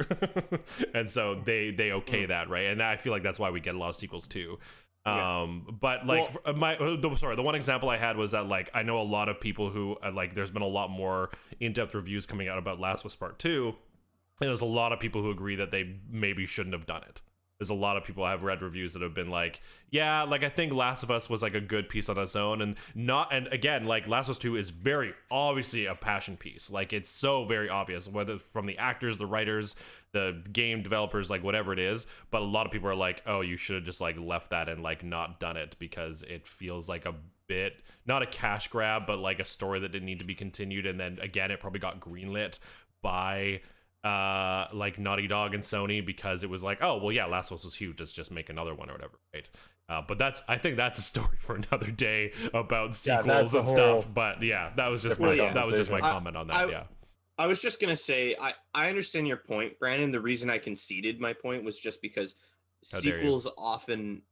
And so they okay that, right? And I feel like that's why we get a lot of sequels too. Yeah. But like the one example I had was that like I know a lot of people who like there's been a lot more in-depth reviews coming out about Last of Us Part 2, and there's a lot of people who agree that they maybe shouldn't have done it. There's a lot of people I've read reviews that have been like, yeah, like I think Last of Us was like a good piece on its own, and again, like Last of Us 2 is very obviously a passion piece. Like it's so very obvious, whether from the actors, the writers, the game developers, like whatever it is. But a lot of people are like, oh, you should have just like left that and like not done it because it feels like a bit, not a cash grab, but like a story that didn't need to be continued. And then again, it probably got greenlit by like Naughty Dog and Sony because it was like, oh well, yeah, Last of Us was huge, let's just make another one or whatever, right? But I think that's a story for another day about sequels and stuff. But yeah, that was just my comment on that. I was just gonna say I understand your point, Brandon. The reason I conceded my point was just because sequels often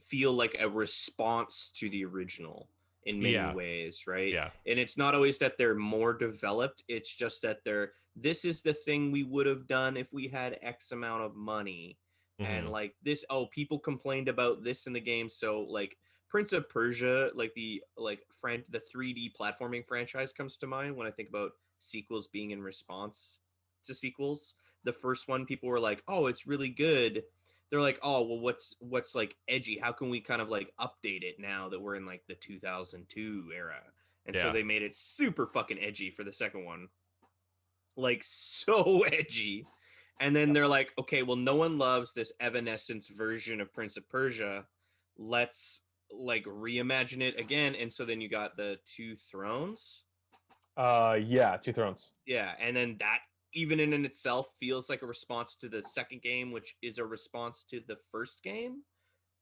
feel like a response to the original in many ways, right? Yeah. And it's not always that they're more developed, it's just that this is the thing we would have done if we had X amount of money. And like this, people complained about this in the game, so like Prince of Persia, like the 3D platforming franchise comes to mind when I think about sequels being in response to sequels. The first one, people were like, oh, it's really good. They're like, oh, well, what's like edgy? How can we kind of like update it now that we're in like the 2002 era? And so they made it super fucking edgy for the second one. Like so edgy. And then they're like, okay, well, no one loves this Evanescence version of Prince of Persia. Let's like reimagine it again. And so then you got the Two Thrones. Yeah, Two Thrones. Yeah, and then that even in itself feels like a response to the second game, which is a response to the first game.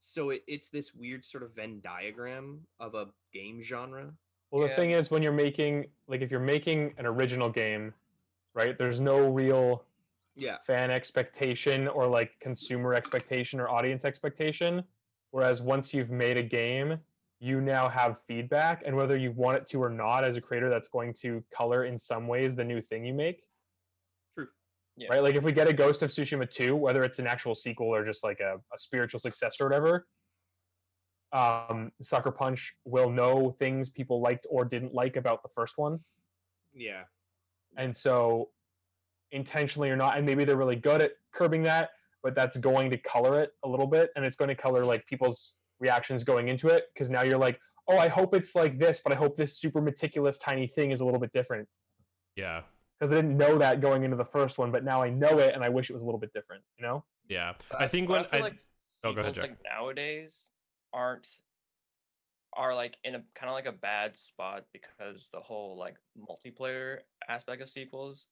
So it's this weird sort of Venn diagram of a game genre. Well, the thing is, when you're making, like, if you're making an original game, right, there's no real fan expectation or like consumer expectation or audience expectation. Whereas once you've made a game, you now have feedback, and whether you want it to or not, as a creator, that's going to color in some ways the new thing you make. True. Yeah. Right? Like if we get a Ghost of Tsushima 2, whether it's an actual sequel or just like a spiritual successor or whatever, Sucker Punch will know things people liked or didn't like about the first one. Yeah. And so intentionally or not, and maybe they're really good at curbing that, but that's going to color it a little bit, and it's going to color like people's reactions going into it, because now you're like, oh, I hope it's like this, but I hope this super meticulous tiny thing is a little bit different, Yeah. because I didn't know that going into the first one, but now I know it, and I wish it was a little bit different, you know? Yeah. But I think but when I feel like Oh, go ahead, sequels Jack. like nowadays are like in a kind of like a bad spot because the whole like multiplayer aspect of sequels,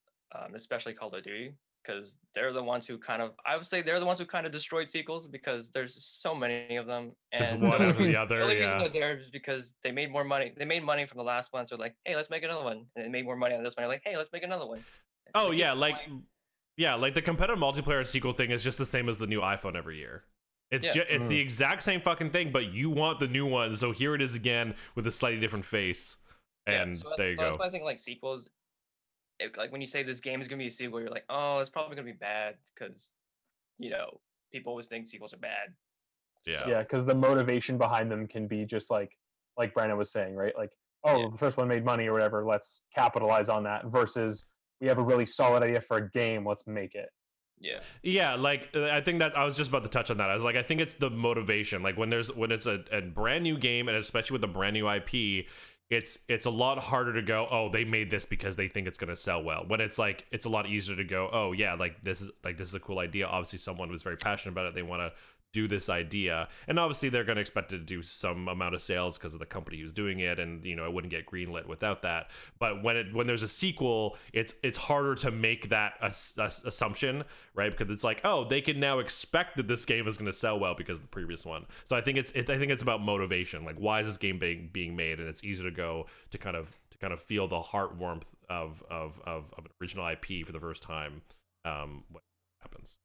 especially Call of Duty, because they're the ones who kind of, I would say they're the ones who kind of destroyed sequels because there's so many of them, Just and one after the the other, only reason yeah. they're there is because they made more money. They made money from the last one, so like, hey, let's make another one, and they made more money on this one. Like, hey, let's make another one. Oh They keep yeah, like going. yeah, like the competitive multiplayer sequel thing is just the same as the new iPhone every year. It's Yeah. it's the exact same fucking thing, but you want the new one, so here it is again with a slightly different face. And so there you that's go. why I think like sequels, like when you say this game is gonna be a sequel, you're like, oh, it's probably gonna be bad because people always think sequels are bad. Yeah. Yeah, because the motivation behind them can be just like Brandon was saying, right? Like, oh, Yeah. the first one made money or whatever, let's capitalize on that, versus we have a really solid idea for a game, let's make it. Yeah. Yeah, like I think that I was just about to touch on that. I was like, I think it's the motivation. Like when it's a brand new game, and especially with a brand new IP, it's a lot harder to go, oh, they made this because they think it's gonna sell well. When it's like it's a lot easier to go, oh yeah, like this is a cool idea. Obviously, someone was very passionate about it. They want to do this idea, and obviously they're going to expect it to do some amount of sales because of the company who's doing it, and it wouldn't get greenlit without that. But when there's a sequel, it's harder to make that assumption, right? Because it's like, oh, they can now expect that this game is going to sell well because of the previous one. So I think it's about motivation. Like, why is this game being made? And it's easier to go to kind of feel the heart warmth of an original IP for the first time. What happens?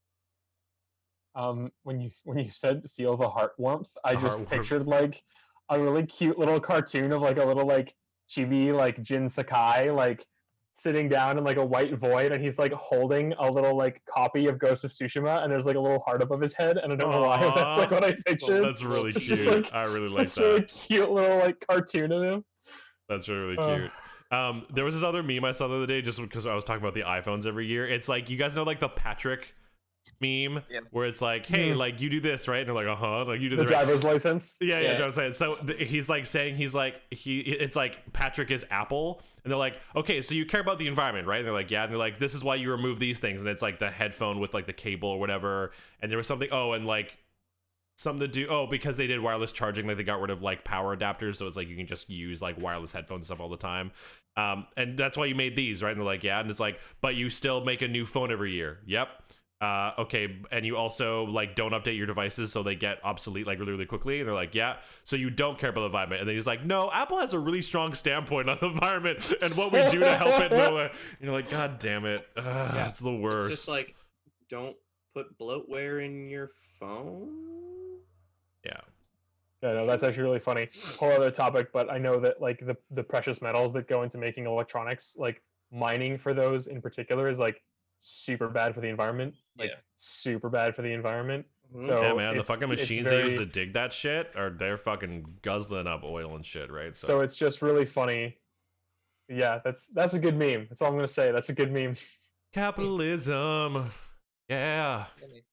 When you said feel the heart warmth, I The just heart warmth. pictured like a really cute little cartoon of like a little like chibi like Jin Sakai like sitting down in like a white void, and he's like holding a little like copy of Ghost of Tsushima, and there's like a little heart above his head, and I don't know why, but that's like what I pictured. That's really It's cute. just like I really like this really that. cute little like cartoon of him. That's really Oh. cute. There was this other meme I saw the other day, just because I was talking about the iPhones every year. It's like, you guys know like the Patrick meme, Yeah. where it's like, hey, like you do this, right? And they're like, like you do The the right. driver's license. Yeah, driver's license. So he's like saying it's like Patrick is Apple, and they're like, okay, so you care about the environment, right? And they're like, yeah, and they're like, this is why you remove these things, and it's like the headphone with like the cable or whatever, and there was something, and like something to do, because they did wireless charging, like they got rid of like power adapters, so it's like you can just use like wireless headphones and stuff all the time, and that's why you made these, right? And they're like, yeah, and it's like, but you still make a new phone every year. Yep. Okay, and you also like don't update your devices so they get obsolete like really, really quickly. And they're like, yeah, so you don't care about the environment. And then he's like, no, Apple has a really strong standpoint on the environment and what we do to help it. No, and you're like, god damn it, that's the worst. It's just like, don't put bloatware in your phone. Yeah. Yeah, no, that's actually really funny. Whole other topic, but I know that like the precious metals that go into making electronics, like mining for those in particular, is like super bad for the environment. Like super bad for the environment. So yeah, man, the it's- fucking it's machines very- they use to dig that shit, or they're fucking guzzling up oil and shit, right? So it's just really funny. Yeah, that's a good meme. That's all I'm gonna say. That's a good meme. capitalism. Yeah. Really.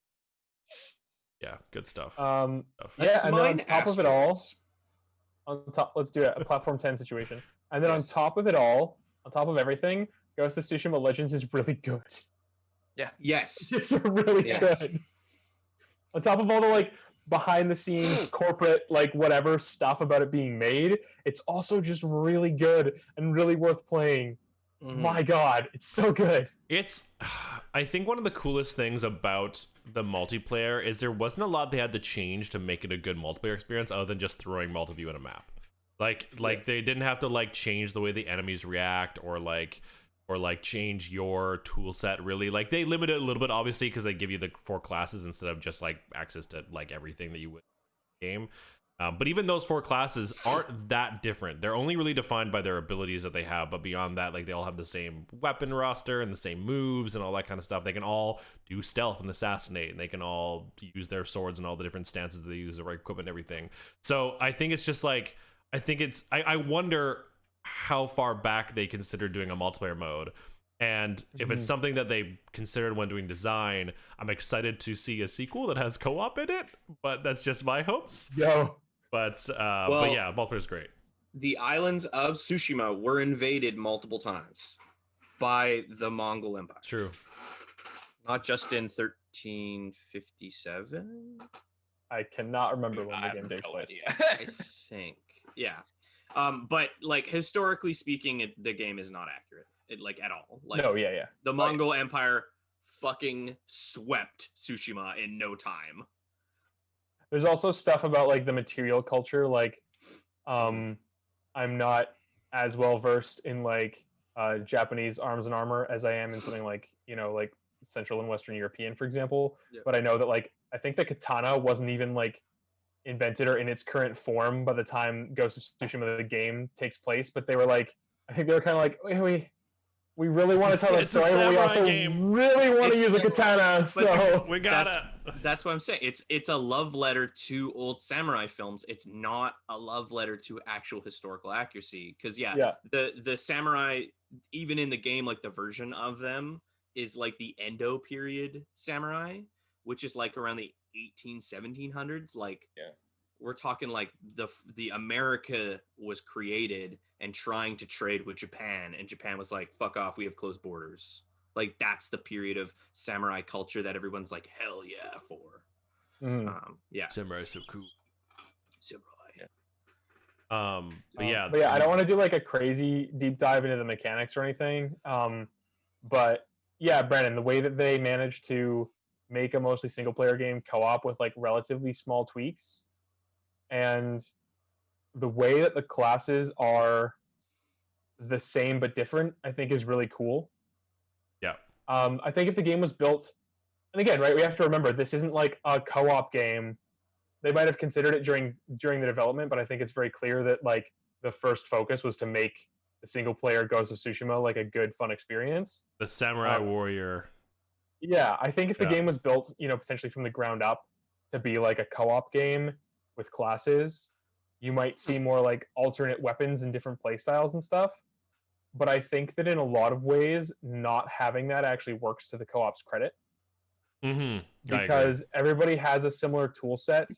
Yeah, good stuff. Yeah, Let's and then on mine top of it all, asteroids. let's do it, a platform 10 situation. And then Yes. on top of it all, on top of everything, Ghost of Tsushima Legends is really good. Yes. It's really Yes. good. On top of all the like behind the scenes corporate like whatever stuff about it being made, it's also just really good and really worth playing. Mhm. My god, it's so good. It's, I think one of the coolest things about the multiplayer is there wasn't a lot they had to change to make it a good multiplayer experience other than just throwing multi-view in a map. Like they didn't have to like change the way the enemies react or change your tool set really. Like they limit it a little bit obviously because they give you the 4 classes instead of just like access to like everything that you would in the game. But even those 4 classes aren't that different. They're only really defined by their abilities that they have. But beyond that, like they all have the same weapon roster and the same moves and all that kind of stuff. They can all do stealth and assassinate, and they can all use their swords and all the different stances they use, the right equipment and everything. So I think it's just like, I wonder how far back they consider doing a multiplayer mode. And if it's something that they considered when doing design, I'm excited to see a sequel that has co-op in it. But that's just my hopes. Yo, But Well, yeah, multiplayer's great. The islands of Tsushima were invaded multiple times by the Mongol Empire. It's true. Not just in 1357, I cannot remember when the I game have takes no place. idea. I think. Yeah. But like historically speaking, the game is not accurate. Like at all. Like No, yeah. the Mongol Empire fucking swept Tsushima in no time. There's also stuff about like the material culture. Like, I'm not as well versed in like Japanese arms and armor as I am in something like like Central and Western European, for example. Yeah. But I know that like I think the katana wasn't even like invented or in its current form by the time Ghost of Tsushima the game takes place. But they were like, I think they were kind of like, we really want to tell that It's a story, but we samurai also game. really want to It's- use a katana. So We gotta. That's what I'm saying. It's a love letter to old samurai films. It's not a love letter to actual historical accuracy. Because yeah, the samurai, even in the game, like the version of them is like the Endo period samurai, which is like around the 1700s. Like Yeah. we're talking like the America was created and trying to trade with Japan, and Japan was like, fuck off, we have closed borders. Like that's the period of samurai culture that everyone's like, hell yeah for. Yeah. Samurai so cool. Samurai. But yeah. But yeah, I don't want to do like a crazy deep dive into the mechanics or anything. But yeah, Brandon, the way that they managed to make a mostly single player game co-op with like relatively small tweaks, and the way that the classes are the same but different, I think is really cool. Yeah. I think if the game was built, and again, right, we have to remember this isn't like a co-op game. They might have considered it during the development, but I think it's very clear that like the first focus was to make the single player Ghost of Tsushima like a good, fun experience. The samurai warrior. Yeah, I think if the Yeah. game was built, potentially from the ground up to be like a co-op game with classes, you might see more like alternate weapons and different play styles and stuff. But I think that in a lot of ways, not having that actually works to the co-op's credit, because everybody has a similar tool set,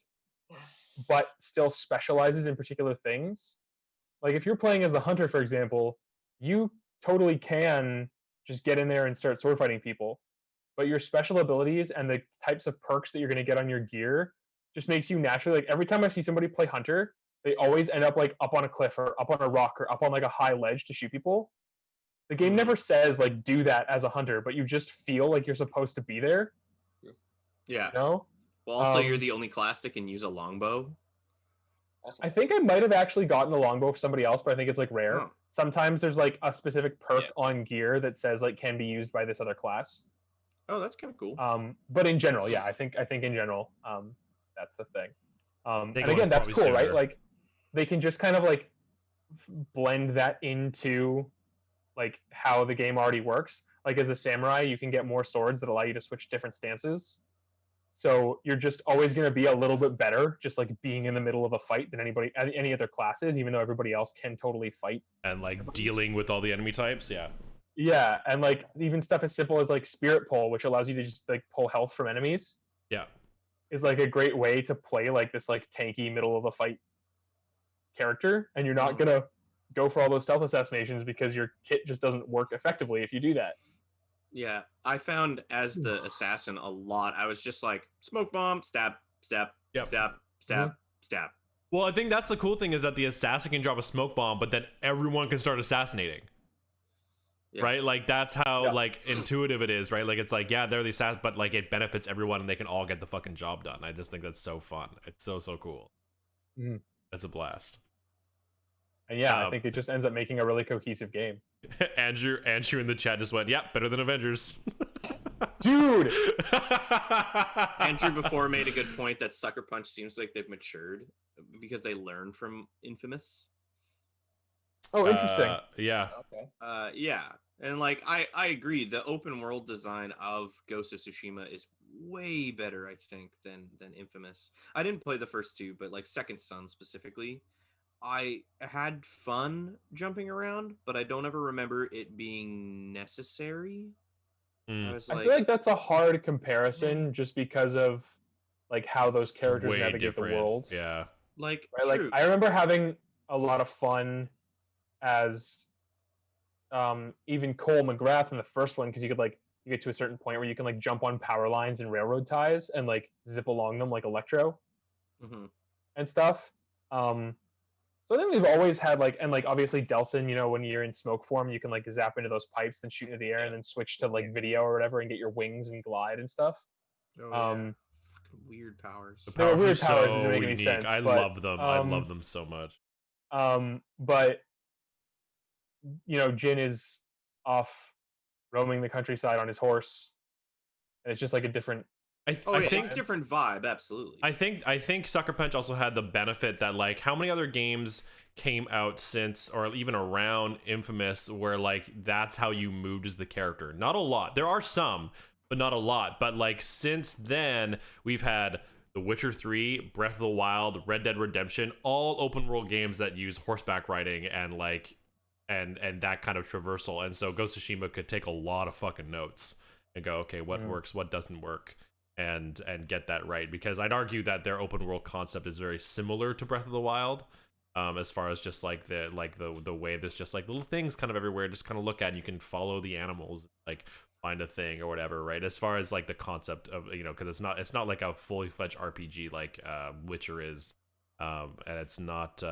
but still specializes in particular things. Like if you're playing as the hunter, for example, you totally can just get in there and start sword fighting people. But your special abilities and the types of perks that you're going to get on your gear just makes you naturally, like every time I see somebody play hunter, they always end up like up on a cliff or up on a rock or up on like a high ledge to shoot people. The game never says like do that as a hunter, but you just feel like you're supposed to be there. Yeah. No. Well, also you're the only class that can use a longbow. I think I might have actually gotten the longbow for somebody else, but I think it's like rare. Oh. Sometimes there's like a specific perk Yeah. on gear that says like can be used by this other class. Oh, that's kind of cool. But in general, yeah, I think in general, that's the thing. And go again, in that's probably cool, right? sooner. Like they can just kind of like blend that into like how the game already works. Like as a samurai, you can get more swords that allow you to switch different stances. So you're just always going to be a little bit better, just like being in the middle of a fight than any other classes, even though everybody else can totally fight. And like dealing with all the enemy types. Yeah. Yeah, and like even stuff as simple as like spirit pull, which allows you to just like pull health from enemies, Yeah. is like a great way to play like this like tanky middle of a fight character, and you're not gonna go for all those stealth assassinations because your kit just doesn't work effectively if you do that. Yeah, I found as the assassin a lot. I was just like smoke bomb, stab, stab, Yep. stab, stab, stab. Well, I think that's the cool thing is that the assassin can drop a smoke bomb, but then everyone can start assassinating. Yeah. Right? Like that's how Yeah. like intuitive it is, right? Like it's like, yeah, they're the assassin, but like it benefits everyone and they can all get the fucking job done. I just think that's so fun. It's so cool. Mhm. It's a blast. And yeah, I think it just ends up making a really cohesive game. Andrew in the chat just went, yep, better than Avengers. Dude! Andrew before made a good point that Sucker Punch seems like they've matured because they learned from Infamous. Oh, interesting. Yeah. Okay. Yeah, and like I agree. The open world design of Ghost of Tsushima is way better, I think, than Infamous. I didn't play the first two, but like Second Son specifically, I had fun jumping around, but I don't ever remember it being necessary. I was I like, feel like that's a hard comparison just because of like how those It's characters way navigate the different. world. Yeah. like Right? Like true. I remember having a lot of fun as even Cole McGrath in the first one because you could like you get to a certain point where you can like jump on power lines and railroad ties and like zip along them like Electro hmm and stuff. Um, so I think we've always had like and like obviously Delson, you know, when you're in smoke form, you can like zap into those pipes, then shoot into the air, and then switch to like video or whatever and get your wings and glide and stuff. Oh Um, fucking weird powers. The they were powers are weird powers that didn't so make any unique. sense, I but love them. I love them so much. but you know, Jin is off roaming the countryside on his horse, and it's just like a different. Oh I yeah, think it's different vibe, absolutely. I think Sucker Punch also had the benefit that like how many other games came out since or even around Infamous where like that's how you moved as the character. Not a lot. There are some, but not a lot. But like since then we've had The Witcher 3, Breath of the Wild, Red Dead Redemption, all open world games that use horseback riding and like and that kind of traversal. And so Ghost of Tsushima could take a lot of fucking notes and go, okay, what works, what doesn't work, and get that right. Because I'd argue that their open world concept is very similar to Breath of the Wild, as far as just like the way there's just like little things kind of everywhere, just kind of look at, and you can follow the animals, like find a thing or whatever, right? As far as like the concept of, you know, because it's not like a fully fledged RPG like Witcher is, and it's not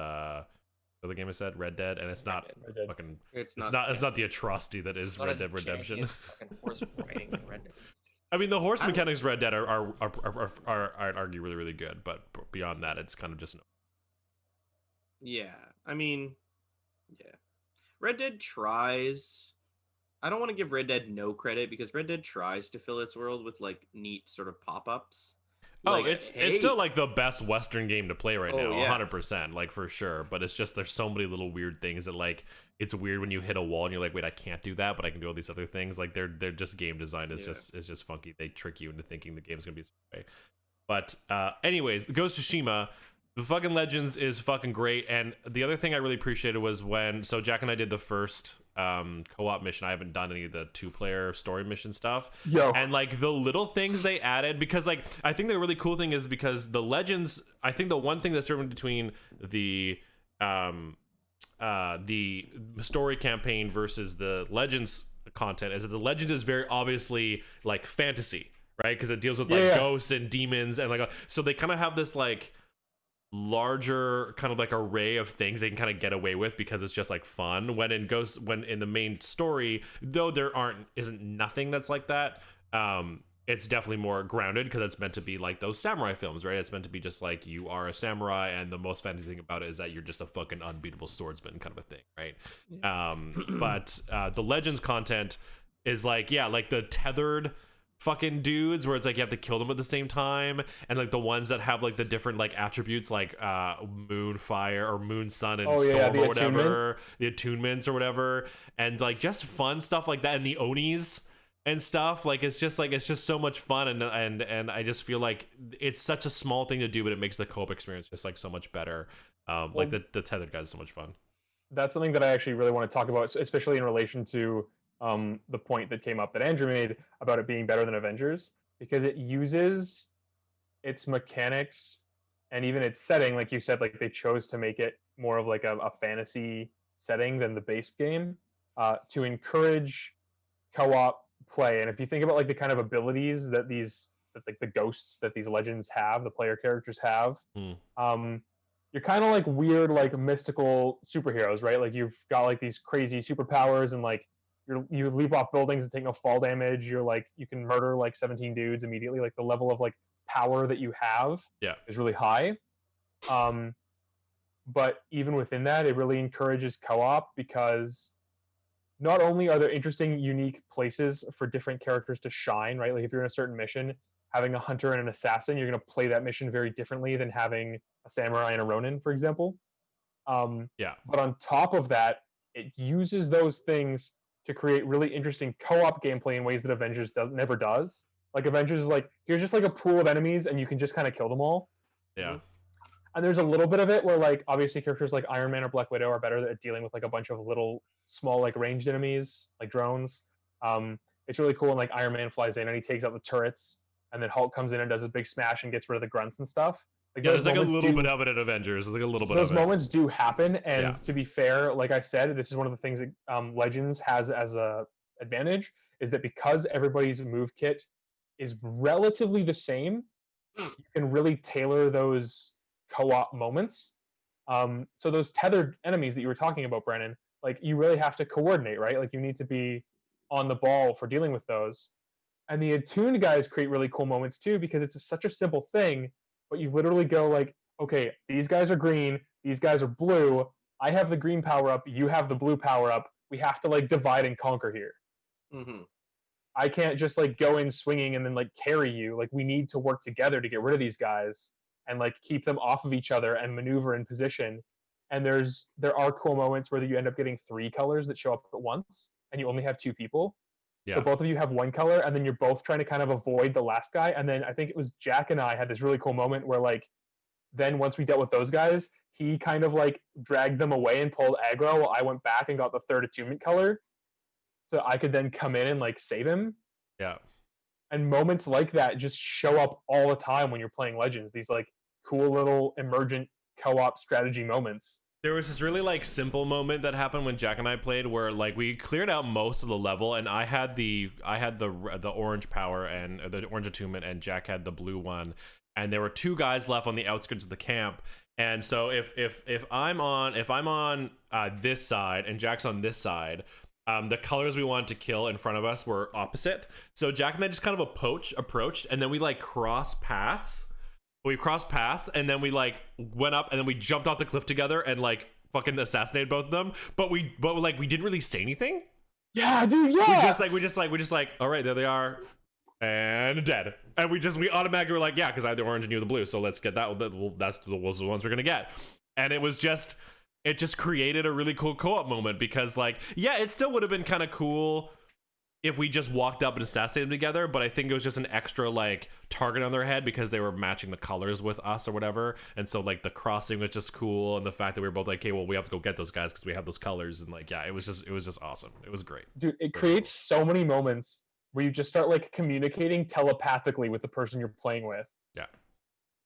the game I said Red Dead, and it's not Red Dead. fucking it's it's not. not the atrocity that is Not Red as Dead Redemption. janky as fucking horse riding in Red Dead. I mean, the horse I- mechanics Red Dead are I'd argue really really good, but beyond that, it's kind of just Yeah, I mean, yeah. Red Dead tries. I don't want to give Red Dead no credit because Red Dead tries to fill its world with like neat sort of pop-ups. Oh, Like, it's hey, still like the best Western game to play right Oh, now, yeah. 100%, like for sure. But it's just there's so many little weird things that like it's weird when you hit a wall and you're like, wait, I can't do that, but I can do all these other things. Like they're just game design is Yeah. just funky. They trick you into thinking the game's gonna be this way. But anyways, Ghost of Tsushima, the fucking Legends is fucking great. And the other thing I really appreciated was when Jack and I did the first co-op mission. I haven't done any of the 2-player story mission stuff. Yo. And like the little things they added, because like I think the really cool thing is because the Legends, I think the one thing that's different between the story campaign versus the Legends content is that the Legends is very obviously like fantasy, right? Because it deals with like Yeah. ghosts and demons and like so they kind of have this like larger kind of like array of things they can kind of get away with because it's just like fun. When in the main story, though there isn't nothing that's like that, it's definitely more grounded because it's meant to be like those samurai films, right? It's meant to be just like you are a samurai and the most fantasy thing about it is that you're just a fucking unbeatable swordsman kind of a thing, right? But the Legends content is like, yeah, like the tethered fucking dudes where it's like you have to kill them at the same time, and like the ones that have like the different like attributes like moon fire or moon sun and storm the or whatever, the attunements or whatever, and like just fun stuff like that, and the onis and stuff. Like it's just so much fun, and I just feel like it's such a small thing to do, but it makes the co-op experience just like so much better. Like the tethered guys is so much fun. That's something that I actually really want to talk about, especially in relation to the point that came up that Andrew made about it being better than Avengers, because it uses its mechanics and even its setting, like you said, like they chose to make it more of like a fantasy setting than the base game, to encourage co-op play. And if you think about like the kind of abilities that like the ghosts that these legends have, the player characters have, you're kind of like weird, like mystical superheroes, right? Like you've got like these crazy superpowers, and like you leap off buildings and take no fall damage. You're like you can murder like 17 dudes immediately. Like the level of like power that you have is really high. But even within that, it really encourages co-op because not only are there interesting, unique places for different characters to shine, right? Like if you're in a certain mission, having a hunter and an assassin, you're going to play that mission very differently than having a samurai and a ronin, for example. But on top of that, it uses those things to create really interesting co-op gameplay in ways that Avengers never does. Like Avengers is like, here's just like a pool of enemies and you can just kind of kill them all. Yeah. And there's a little bit of it where like obviously characters like Iron Man or Black Widow are better at dealing with like a bunch of little small like ranged enemies like drones. It's really cool when like Iron Man flies in and he takes out the turrets, and then Hulk comes in and does a big smash and gets rid of the grunts and stuff. Like Yeah, those there's like a moments little do- bit of it in Avengers. There's like a little bit those of it. moments do happen, and Yeah. to be fair, like I said, this is one of the things that Legends has as a advantage, is that because everybody's move kit is relatively the same, you can really tailor those co-op moments. So those tethered enemies that you were talking about, Brennan, like you really have to coordinate, right? Like you need to be on the ball for dealing with those. And the attuned guys create really cool moments too, because it's such a simple thing, but you literally go like, okay, these guys are green, these guys are blue. I have the green power up, you have the blue power up. We have to like divide and conquer here. Mm-hmm. I can't just like go in swinging and then like carry you. Like we need to work together to get rid of these guys and like keep them off of each other and maneuver in position. And there are cool moments where you end up getting 3 colors that show up at once, and you only have 2 people. Yeah. So both of you have 1 color, and then you're both trying to kind of avoid the last guy. And then I think it was Jack and I had this really cool moment where like, then once we dealt with those guys, he kind of like dragged them away and pulled aggro while I went back and got the 3rd attunement color. So I could then come in and like save him. Yeah. And moments like that just show up all the time when you're playing Legends. These like cool little emergent co-op strategy moments. There was this really like simple moment that happened when Jack and I played where like we cleared out most of the level, and I had the orange power and the orange attunement, and Jack had the blue one, and there were 2 guys left on the outskirts of the camp. And so if I'm on this side and Jack's on this side, the colors we wanted to kill in front of us were opposite. So Jack and I just kind of approached, and then we like crossed paths. We crossed paths, and then we like went up, and then we jumped off the cliff together and like fucking assassinated both of them. But we didn't really say anything. Yeah, dude. Yeah. We just like, all right, there they are, and dead. And we automatically were like, yeah, because I have the orange and you have the blue, so let's get that. That's the ones we're gonna get. And it just created a really cool co-op moment, because like, yeah, it still would have been kind of cool if we just walked up and assassinated them together, but I think it was just an extra like target on their head because they were matching the colors with us or whatever. And so like the crossing was just cool, and the fact that we were both like, okay, well, we have to go get those guys because we have those colors, and like, yeah, it was just awesome. It was great. Dude, it creates so many moments where you just start like communicating telepathically with the person you're playing with. Yeah.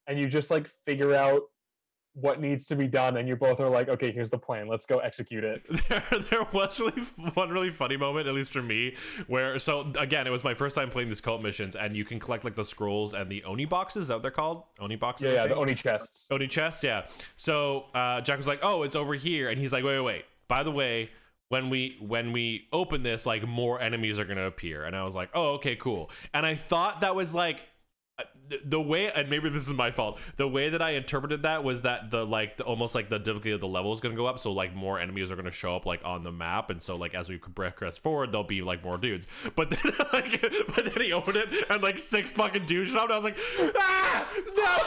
And you just like figure out what needs to be done, and you both are like, okay, here's the plan, let's go execute it. There was one really funny moment, at least for me, where, so again, it was my first time playing these cult missions, and you can collect like the scrolls and the Oni boxes. Is that what they're called? Oni boxes? Yeah, the Oni chests. Oni chests, yeah. So Jack was like, oh, it's over here, and he's like, wait. By the way, when we open this, like more enemies are gonna appear. And I was like, oh, okay, cool. And I thought that was like, the way, and maybe this is my fault, the way that I interpreted that was that almost like the difficulty of the level is going to go up, so like more enemies are going to show up like on the map, and so like as we progress forward there'll be like more dudes. But then he opened it and like 6 fucking dudes showed up, and I was like, ah, no.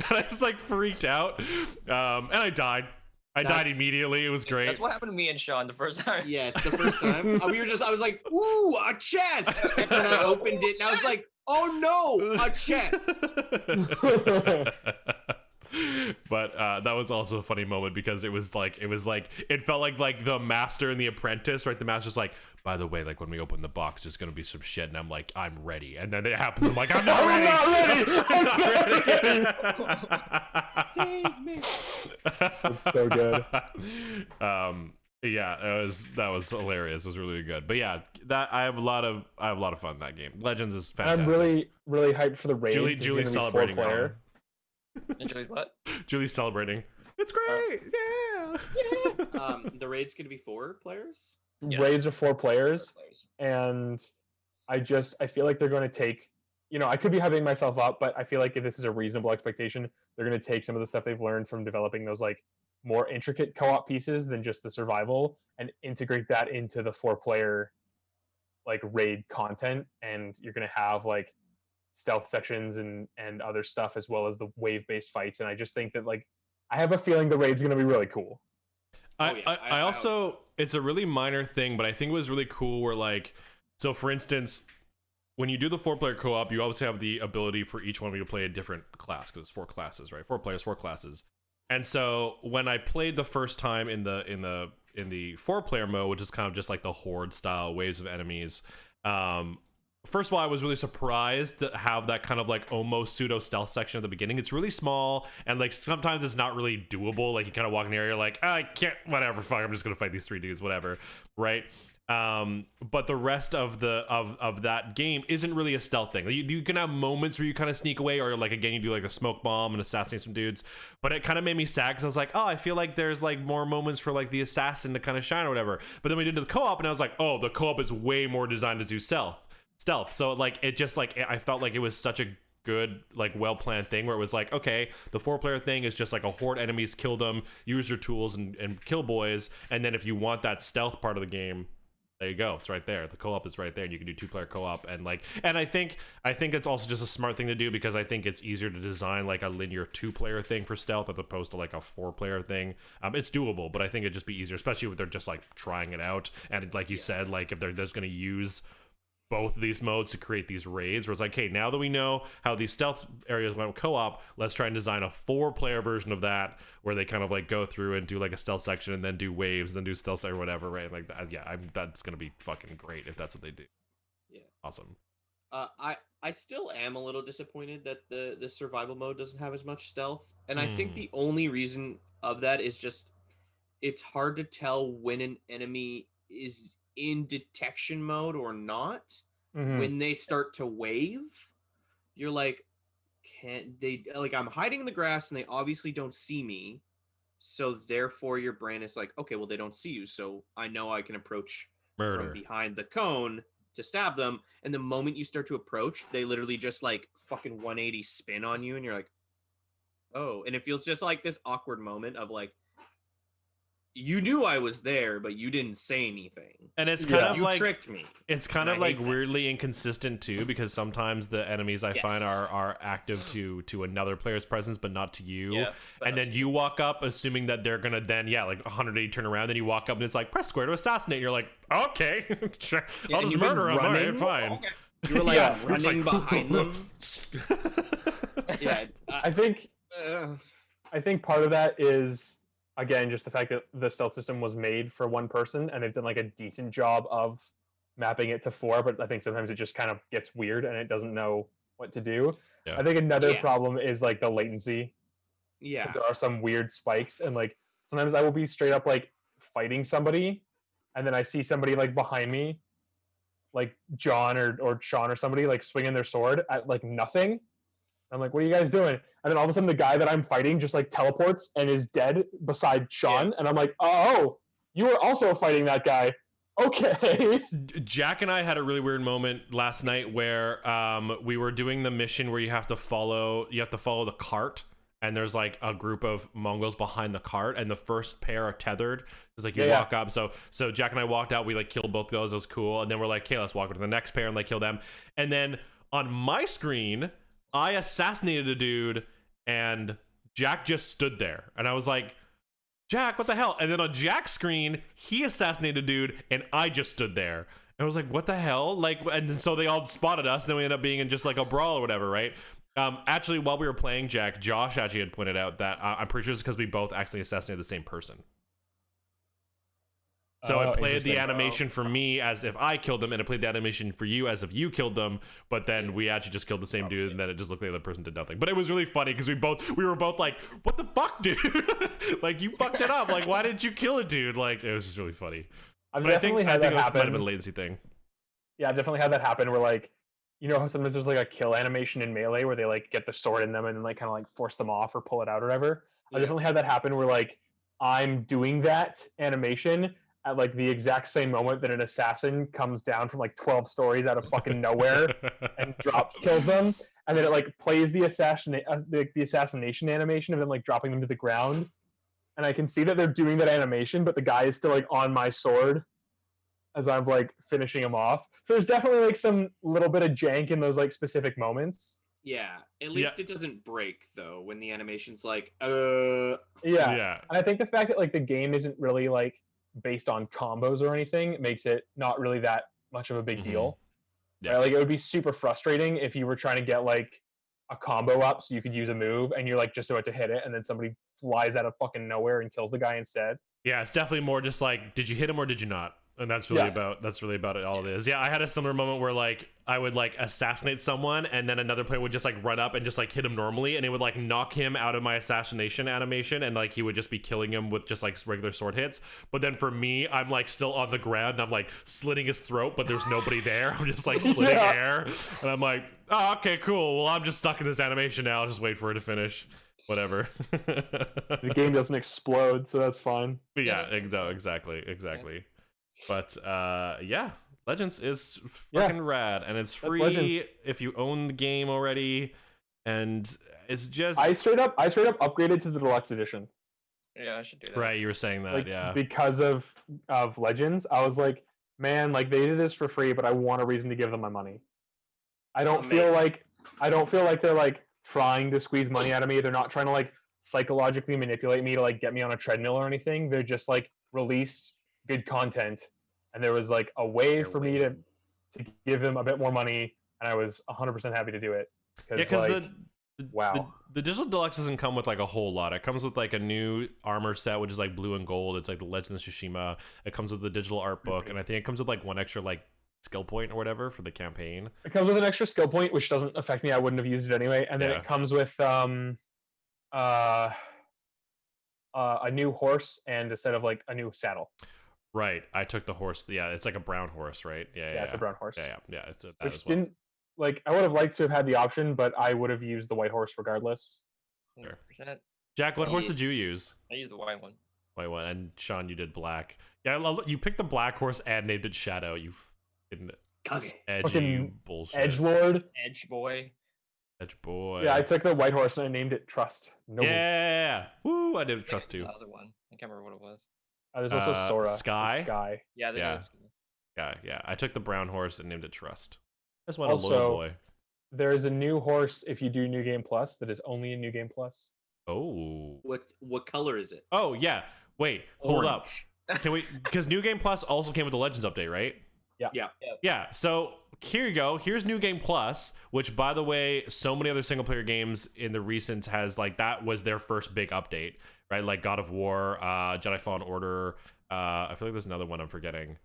And I just like freaked out, and I died. I died immediately. It was great. That's what happened to me and Sean the first time. Yes, the first time. I was like, ooh, a chest! And then I opened it, and I was like, oh no, a chest! But that was also a funny moment, because it felt like the master and the apprentice, right? The master's like, by the way, like when we open the box, there's gonna be some shit, and I'm like, I'm ready. And then it happens, I'm like, I'm not ready. I'm not ready. Save me. It's so good. Yeah, that was hilarious. It was really good. But yeah, that I have a lot of fun in that game. Legends is fantastic. I'm really hyped for the raid. Julie's celebrating. Enjoy what? Julie's celebrating. It's great. Yeah. The raid's gonna be 4 players. Yes. Raids are 4 players, and I feel like they're going to take, I could be hyping myself up, but I feel like if this is a reasonable expectation, they're going to take some of the stuff they've learned from developing those like more intricate co-op pieces than just the survival, and integrate that into the 4-player like raid content. And you're going to have like stealth sections and other stuff, as well as the wave-based fights. And I just think that like, I have a feeling the raid's going to be really cool. I also, it's a really minor thing, but I think it was really cool where like, so for instance, when you do the 4-player co-op, you obviously have the ability for each one of you to play a different class, because it's 4 classes, right? 4 players, 4 classes. And so when I played the first time in the 4-player mode, which is kind of just like the horde style waves of enemies, first of all, I was really surprised to have that kind of like almost pseudo stealth section at the beginning. It's really small, and like sometimes it's not really doable. Like you kind of walk in the area, like I can't, whatever, fuck, I'm just gonna fight these 3 dudes, whatever, right? But the rest of that game isn't really a stealth thing. You can have moments where you kind of sneak away, or like again you do like a smoke bomb and assassinate some dudes. But it kind of made me sad because I was like, oh, I feel like there's like more moments for like the assassin to kind of shine or whatever. But then we did the co-op, and I was like, oh, the co-op is way more designed to do stealth. So like it just like I felt like it was such a good, like well-planned thing where it was like, okay, the 4-player thing is just like a horde enemies, kill them, use your tools and kill boys, and then if you want that stealth part of the game, there you go, it's right there. The co-op is right there, and you can do 2-player co-op. And like, and I think it's also just a smart thing to do, because I think it's easier to design like a linear 2-player thing for stealth as opposed to like a 4-player thing. It's doable, but I think it'd just be easier, especially if they're just like trying it out. And like you said, like if they're just going to use both of these modes to create these raids, where it's like, hey, now that we know how these stealth areas went with co-op, let's try and design a 4-player version of that, where they kind of like go through and do like a stealth section and then do waves, then do stealth or whatever, right? Like that, yeah, that's gonna be fucking great if that's what they do. Yeah, awesome. I still am a little disappointed that the survival mode doesn't have as much stealth, and I think the only reason of that is just it's hard to tell when an enemy is in detection mode or not. When they start to wave, you're like, can't they, like, I'm hiding in the grass and they obviously don't see me, so therefore your brain is like, okay, well, they don't see you, so I know I can approach from behind the cone to stab them. And the moment you start to approach, they literally just like fucking 180 spin on you, and you're like, oh. And it feels just like this awkward moment of like, you knew I was there, but you didn't say anything. And it's kind of you like, tricked me. It's kind of like weirdly inconsistent too, because sometimes the enemies I find are active to another player's presence, but not to you. Yeah, and then you walk up assuming that they're gonna then like 180 turn around, then you walk up and it's like press square to assassinate. And you're like, okay, sure. I'll just murder him. All right, fine. Okay. You were like running behind them. Yeah, I think part of that is, again, just the fact that the stealth system was made for one person, and they've done like a decent job of mapping it to 4, but I think sometimes it just kind of gets weird and it doesn't know what to do. Yeah. I think another problem is like the latency. Yeah. There are some weird spikes, and like sometimes I will be straight up like fighting somebody, and then I see somebody like behind me, like John or Sean or somebody like swinging their sword at like nothing. I'm like, what are you guys doing? And then all of a sudden the guy that I'm fighting just like teleports and is dead beside Sean. Yeah. And I'm like, oh, you were also fighting that guy. Okay. Jack and I had a really weird moment last night where we were doing the mission where you have to follow the cart, and there's like a group of Mongols behind the cart, and the first pair are tethered. It's like you walk up. So Jack and I walked out, we like killed both of those. It was cool. And then we're like, okay, let's walk over to the next pair and like kill them. And then on my screen, I assassinated a dude, and Jack just stood there. And I was like, Jack, what the hell? And then on Jack's screen, he assassinated a dude, and I just stood there. And I was like, what the hell? Like, and so they all spotted us, and then we ended up being in just like a brawl or whatever, right? Actually, while we were playing Jack, Josh actually had pointed out that I'm pretty sure it's because we both accidentally assassinated the same person. So it played the animation for me as if I killed them, and it played the animation for you as if you killed them, but then we actually just killed the same dude, and then it just looked like the other person did nothing. But it was really funny because we were both like, what the fuck, dude? Like, you fucked it up. Like, why didn't you kill a dude? Like, it was just really funny. I think it might have been a latency thing. Yeah, I've definitely had that happen where, like, you know how sometimes there's like a kill animation in Melee where they like get the sword in them and then like kind of like force them off or pull it out or whatever. Yeah. I definitely had that happen where like I'm doing that animation at like the exact same moment that an assassin comes down from like 12 stories out of fucking nowhere and kills them, and then it like plays the assassination animation of them like dropping them to the ground, and I can see that they're doing that animation, but the guy is still like on my sword as I'm like finishing him off. So there's definitely like some little bit of jank in those like specific moments. Yeah, at least it doesn't break though when the animation's like yeah. And I think the fact that like the game isn't really like based on combos or anything makes it not really that much of a big deal. Yeah. Right? Like it would be super frustrating if you were trying to get like a combo up so you could use a move and you're like just about to hit it and then somebody flies out of fucking nowhere and kills the guy instead. Yeah, it's definitely more just like, did you hit him or did you not? And that's really about it. All it is. Yeah, I had a similar moment where like I would like assassinate someone, and then another player would just like run up and just like hit him normally, and it would like knock him out of my assassination animation, and like he would just be killing him with just like regular sword hits. But then for me, I'm like still on the ground, and I'm like slitting his throat, but there's nobody there. I'm just like slitting air, and I'm like, oh, okay, cool. Well, I'm just stuck in this animation now. I'll just wait for it to finish. Whatever. The game doesn't explode, so that's fine. But yeah, exactly. But yeah, Legends is fucking rad, and it's free if you own the game already, and it's just I straight up upgraded to the deluxe edition. Yeah, I should do that. right. You were saying that, Like, yeah, because of Legends. I was like, man, like they did this for free, but I want a reason to give them my money. I don't feel like they're like trying to squeeze money out of me. They're not trying to like psychologically manipulate me to like get me on a treadmill or anything. They're just like released good content, and there was like a way for me to give them a bit more money, and I was 100% happy to do it. because like, the digital deluxe doesn't come with like a whole lot. It comes with like a new armor set, which is like blue and gold. It's like the Legends of Tsushima. It comes with the digital art book, and I think it comes with like one extra like skill point or whatever for the campaign. It comes with an extra skill point, which doesn't affect me. I wouldn't have used it anyway. And then it comes with a new horse and a set of like a new saddle. Right. I took the horse. Yeah, it's like a brown horse, right? Yeah. It's a brown horse. Yeah. It's that which as well. didn't like. I would have liked to have had the option, but I would have used the white horse regardless. 100%. Jack, what horse did you use? I used the white one. White one. And Sean, you did black. Yeah, you picked the black horse and named it Shadow. You fucking edgy Fucking bullshit. Edgelord. Edge boy. Edge boy. Yeah, I took the white horse and I named it Trust. Noble. Yeah. Woo! I did Trust too. The other one. I can't remember what it was. There's also Sora. Sky? Sky. Yeah. Yeah. I took the brown horse and named it Trust. Just want a Also, little boy. There is a new horse if you do New Game Plus that is only in New Game Plus. Oh. What color is it? Oh yeah. Wait. Hold up. Can we? Because New Game Plus also came with the Legends update, right? Yeah. So here you go. Here's New Game Plus, which, by the way, so many other single player games in the recent has like that was their first big update, right? Like God of War, Jedi Fallen Order. I feel like there's another one I'm forgetting.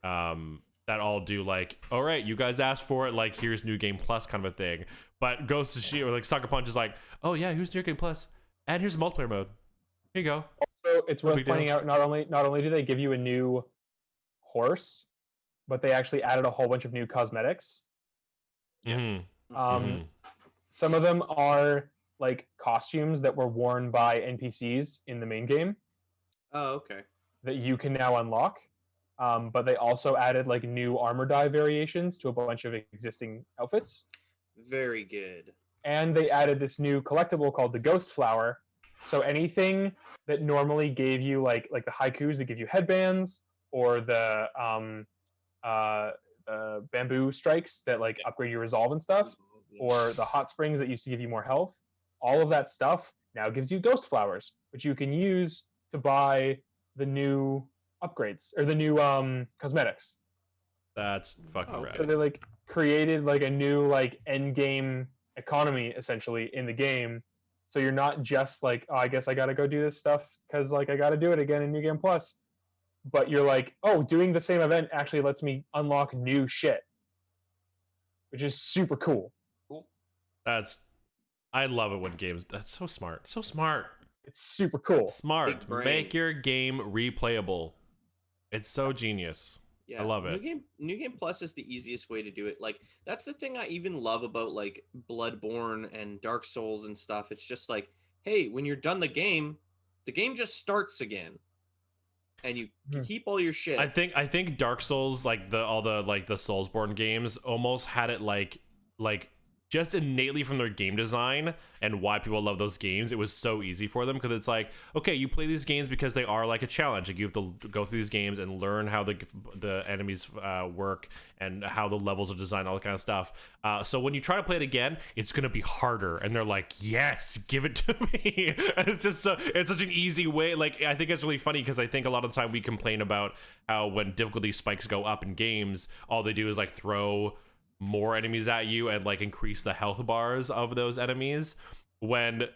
That all do like, all right, you guys asked for it. Like here's New Game Plus kind of a thing. But Ghost of Tsushima or like Sucker Punch is like, oh yeah, here's New Game Plus, and here's the multiplayer mode. Here you go. Also, it's worth pointing out not only do they give you a new horse, but they actually added a whole bunch of new cosmetics. Some of them are like costumes that were worn by NPCs in the main game. Oh, okay. That you can now unlock. But they also added like new armor dye variations to a bunch of existing outfits. Very good. And they added this new collectible called the Ghost Flower. So anything that normally gave you like the haikus that give you headbands, or the bamboo strikes that like upgrade your resolve and stuff, or the hot springs that used to give you more health, all of that stuff now gives you ghost flowers, which you can use to buy the new upgrades or the new cosmetics. That's fucking rad. So they like created like a new like end game economy essentially in the game. So you're not just like, oh, I guess I gotta go do this stuff because like I gotta do it again in New Game Plus. But you're like, oh, doing the same event actually lets me unlock new shit, which is super cool. I love it when games. That's so smart. So smart. It's super cool. Smart. Make your game replayable. It's so genius. Yeah, I love it. New Game Plus is the easiest way to do it. Like that's the thing I even love about like Bloodborne and Dark Souls and stuff. It's just like, hey, when you're done the game just starts again, and you keep all your shit. I think Dark Souls, like all the Soulsborne games, almost had it like just innately from their game design and why people love those games. It was so easy for them because it's like, okay, you play these games because they are like a challenge. Like you have to go through these games and learn how the enemies work and how the levels are designed, all that kind of stuff. So when you try to play it again, it's gonna be harder. And they're like, yes, give it to me. And it's just it's such an easy way. Like I think it's really funny because I think a lot of the time we complain about how when difficulty spikes go up in games, all they do is like throw more enemies at you and like increase the health bars of those enemies. When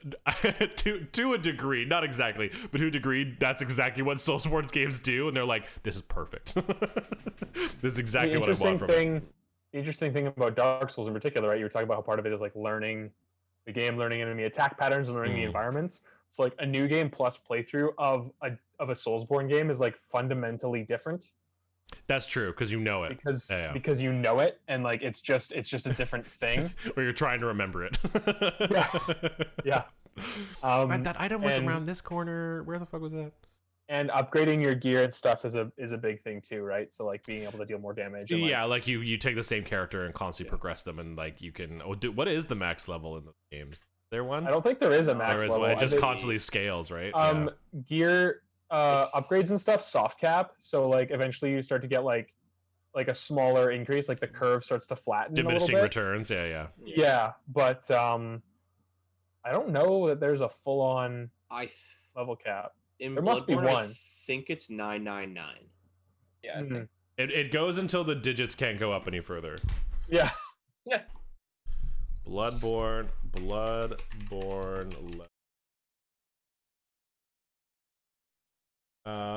to a degree, not exactly, but to a degree, that's exactly what Soulsborne games do, and they're like, this is perfect. This is exactly what I want from it. The interesting thing about Dark Souls in particular, right? You were talking about how part of it is like learning the game, learning enemy attack patterns, and learning the environments. So like a new game plus playthrough of a Soulsborne game is like fundamentally different. That's true, because you know it. Because you know it, and like it's just a different thing. Where you're trying to remember it. Yeah. That item was around this corner. Where the fuck was that? And upgrading your gear and stuff is a big thing too, right? So like being able to deal more damage. And, like you take the same character and constantly progress them, and like you can. What is the max level in the games? Is there one? I don't think there is a max level. It just constantly scales, right? Gear upgrades and stuff soft cap, so like eventually you start to get like a smaller increase, like the curve starts to flatten, diminishing a little bit. Returns. Yeah, but I don't know that there's a full-on level cap. There must be one. I think it's 999. Yeah, I think. It goes until the digits can't go up any further. Yeah. Bloodborne.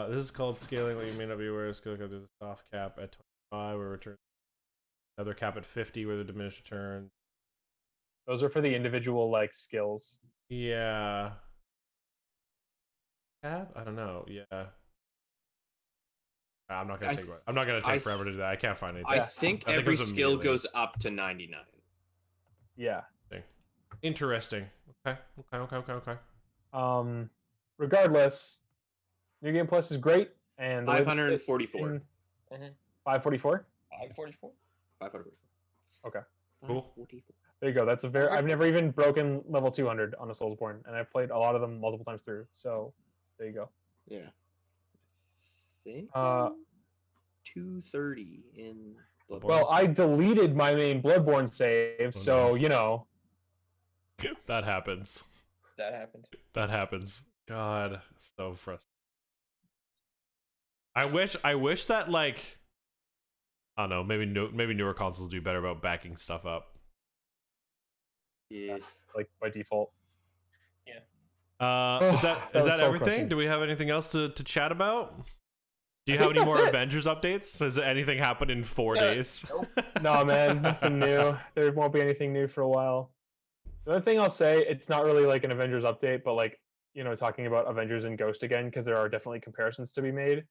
This is called scaling. What you may not be aware is going to do the soft cap at 25, where return another cap at 50, where the diminished return. Those are for the individual like skills. Yeah. Cap? I don't know. Yeah. I'm not gonna take forever to do that. I can't find anything. I think every skill goes up to 99. Yeah. Interesting. Okay. Regardless, New Game Plus is great, and 544. 544. 544. 544. Okay. Cool. There you go. That's I've never even broken level 200 on a Soulsborne, and I've played a lot of them multiple times through. So there you go. Yeah. I think 230 in Bloodborne. Well, I deleted my main Bloodborne save, so you know. That happens. That happens. God, so frustrating. I wish that like I don't know, maybe newer consoles do better about backing stuff up. Yeah. Like by default. Yeah. Is that everything? Crushing. Do we have anything else to chat about? Do you have any more Avengers updates? Has anything happened in 4 days? No, man, nothing new. There won't be anything new for a while. The other thing I'll say, it's not really like an Avengers update, but like, you know, talking about Avengers and Ghost again, because there are definitely comparisons to be made.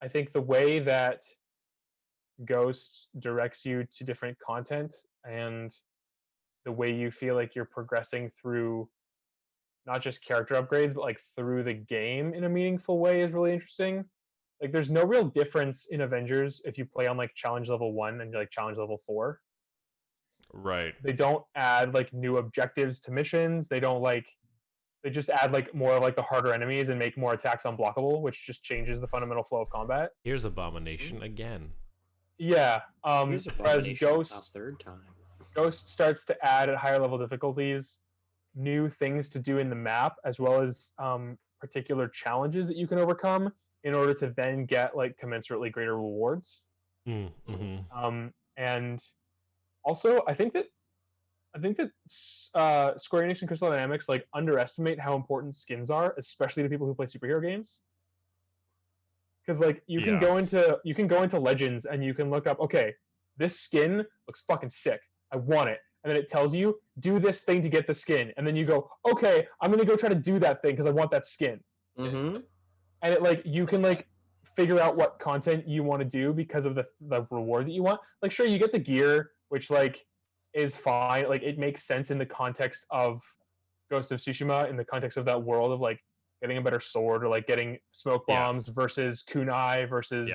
I think the way that Ghost directs you to different content and the way you feel like you're progressing through not just character upgrades, but like through the game in a meaningful way is really interesting. Like there's no real difference in Avengers if you play on like challenge level 1 and like challenge level 4. Right. They don't add like new objectives to missions. They just add like more of like the harder enemies and make more attacks unblockable, which just changes the fundamental flow of combat. Here's Abomination again. Yeah. Whereas Ghost third time. Ghost starts to add at higher level difficulties new things to do in the map, as well as particular challenges that you can overcome in order to then get like commensurately greater rewards. Mm-hmm. And also, I think that Square Enix and Crystal Dynamics like underestimate how important skins are, especially to people who play superhero games. Because like you can go into Legends and you can look up, okay, this skin looks fucking sick. I want it. And then it tells you, do this thing to get the skin. And then you go, okay, I'm going to go try to do that thing because I want that skin. Mm-hmm. And it like, you can like figure out what content you want to do because of the reward that you want. Like, sure, you get the gear, which like is fine. Like it makes sense in the context of Ghost of Tsushima, in the context of that world of like getting a better sword or like getting smoke bombs versus kunai versus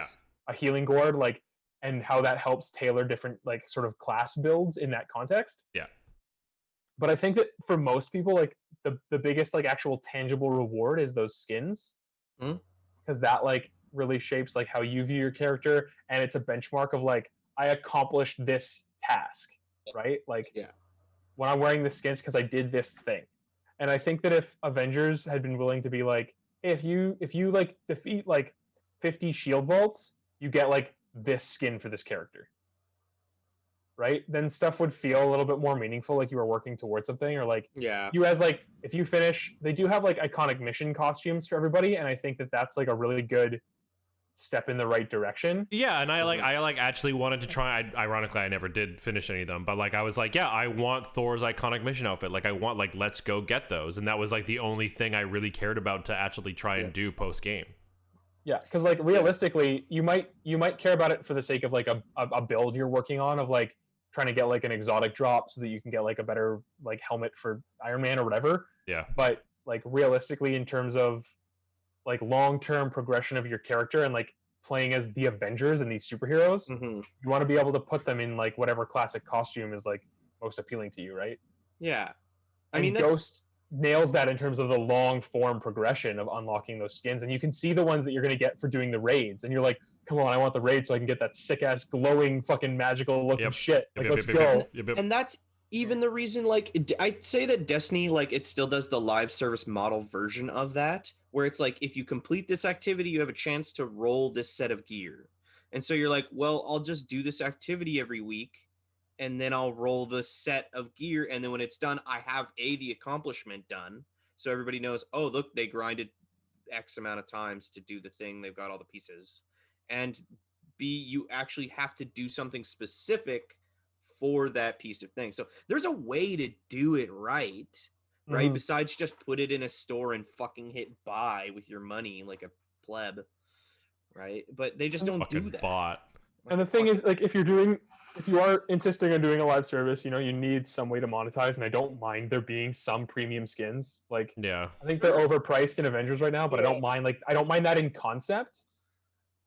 a healing gourd. Like, and how that helps tailor different like sort of class builds in that context. Yeah. But I think that for most people, like the biggest like actual tangible reward is those skins. Because that like really shapes like how you view your character, and it's a benchmark of like, I accomplished this task, right? Like when I'm wearing the skins because I did this thing. And I think that if Avengers had been willing to be like, hey, if you like defeat like 50 shield vaults, you get like this skin for this character. right, then stuff would feel a little bit more meaningful, like you were working towards something, or like Yeah. you as like if you finish, they do have like iconic mission costumes for everybody, and I think that that's like a really good step in the right direction. Yeah, and I actually wanted to try. Ironically, I never did finish any of them, but like I was like, yeah, I want Thor's iconic mission outfit. Like I want, like, let's go get those, and that was like the only thing I really cared about to actually try and do post game. Yeah, because like realistically, you might care about it for the sake of like a build you're working on, of like trying to get like an exotic drop so that you can get like a better like helmet for Iron Man or whatever. Yeah. But like realistically, in terms of like long-term progression of your character and like playing as the Avengers and these superheroes, Mm-hmm. you want to be able to put them in like whatever classic costume is like most appealing to you, right? Yeah. I And mean, that's Ghost nails that in terms of the long form progression of unlocking those skins, and you can see the ones that you're going to get for doing the raids, and you're like, come on, I want the raid so I can get that sick ass glowing fucking magical looking shit. Like, let's go. and that's even the reason, like, I'd say that Destiny, like, it still does the live service model version of that, where it's like, if you complete this activity, you have a chance to roll this set of gear. And so you're like, well, I'll just do this activity every week, and then I'll roll the set of gear, and then when it's done, I have the accomplishment done. So everybody knows, oh, look, they grinded X amount of times to do the thing. They've got all the pieces. And B, you actually have to do something specific for that piece of thing. So there's a way to do it right, right? Mhm. Besides just put it in a store and fucking hit buy with your money like a pleb, right? But they just don't do Fucking that. bot. And the thing is, like, if you are insisting on doing a live service, you know, you need some way to monetize, and I don't mind there being some premium skins. Like, Yeah. I think they're overpriced in Avengers right now, but I don't mind that in concept.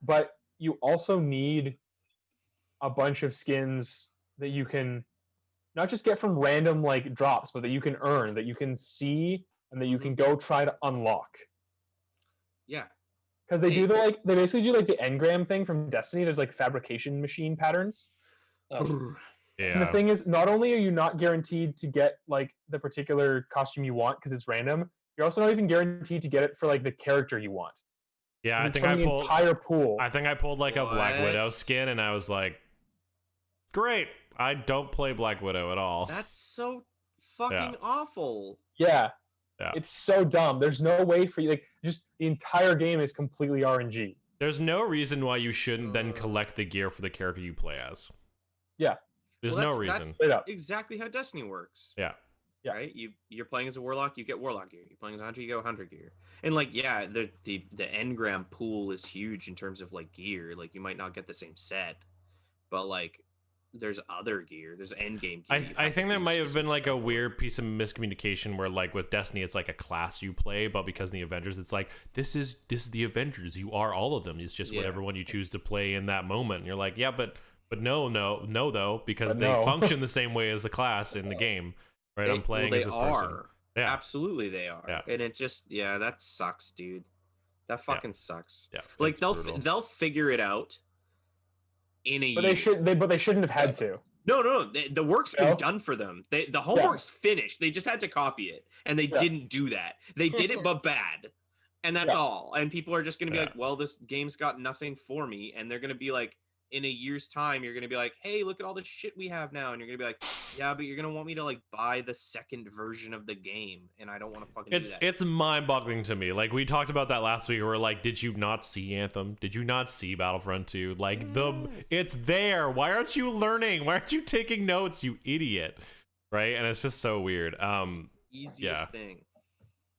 But you also need a bunch of skins that you can not just get from random like drops, but that you can earn, that you can see, and that you can go try to unlock. Yeah. Because they do they basically do like the engram thing from Destiny. There's like fabrication machine patterns. And the Yeah. thing is, not only are you not guaranteed to get like the particular costume you want because it's random, you're also not even guaranteed to get it for like the character you want. Yeah, 'Cause I it's think from I the pulled entire pool. I think I pulled like a Black What? Widow skin, and I was like, great. I don't play Black Widow at all. That's so fucking awful. Yeah. Yeah. It's so dumb. There's no way for you, like, just the entire game is completely RNG. There's no reason why you shouldn't then collect the gear for the character you play as. Yeah. There's Well, no that's- reason. Straight up. Exactly how Destiny works. Yeah. Yeah. Right? You're playing as a warlock, you get warlock gear. You're playing as a hunter, you get hunter gear. And like, yeah, the engram pool is huge in terms of like gear. Like, you might not get the same set, but like there's other gear. There's end game gear. I think there might have been like a weird piece of miscommunication where like with Destiny it's like a class you play, but because in the Avengers it's like this is the Avengers. You are all of them. It's just whatever one you choose to play in that moment. And you're like, yeah, but no though, because But they no. function the same way as the class in the game. Right? I'm playing as this person. Yeah. Absolutely they are. Yeah. And it just that sucks, dude. That fucking sucks. Yeah. Like it's they'll brutal. they'll figure it out in a But year. they shouldn't have had to. No. The work's been No? done for them. The homework's finished. They just had to copy it, and they didn't do that. They did it, but bad, and that's all. And people are just gonna be like, "Well, this game's got nothing for me," and they're gonna be like, in a year's time, you're gonna be like, "Hey, look at all the shit we have now," and you're gonna be like, "Yeah, but you're gonna want me to like buy the second version of the game, and I don't want to fucking do that." It's mind-boggling to me. Like we talked about that last week. We're like, did you not see Anthem? Did you not see Battlefront 2? Like it's there. Why aren't you learning? Why aren't you taking notes, you idiot? Right? And it's just so weird. Easiest thing.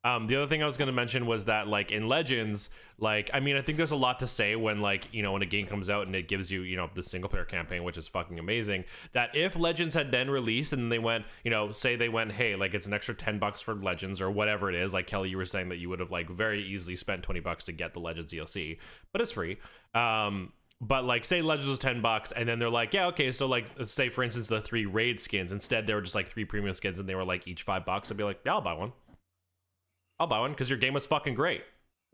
The other thing I was going to mention was that like in Legends, like, I mean, I think there's a lot to say when like, you know, when a game comes out and it gives you, you know, the single player campaign, which is fucking amazing, that if Legends had then released and they went, you know, say they went, hey, like it's an extra $10 for Legends or whatever it is. Like Kelly, you were saying that you would have like very easily spent $20 to get the Legends DLC, but it's free. But like say Legends was $10 and then they're like, yeah, okay, so like let's say for instance the 3 raid skins, instead they were just like 3 premium skins and they were like each $5. I'd be like, yeah, I'll buy one because your game was fucking great.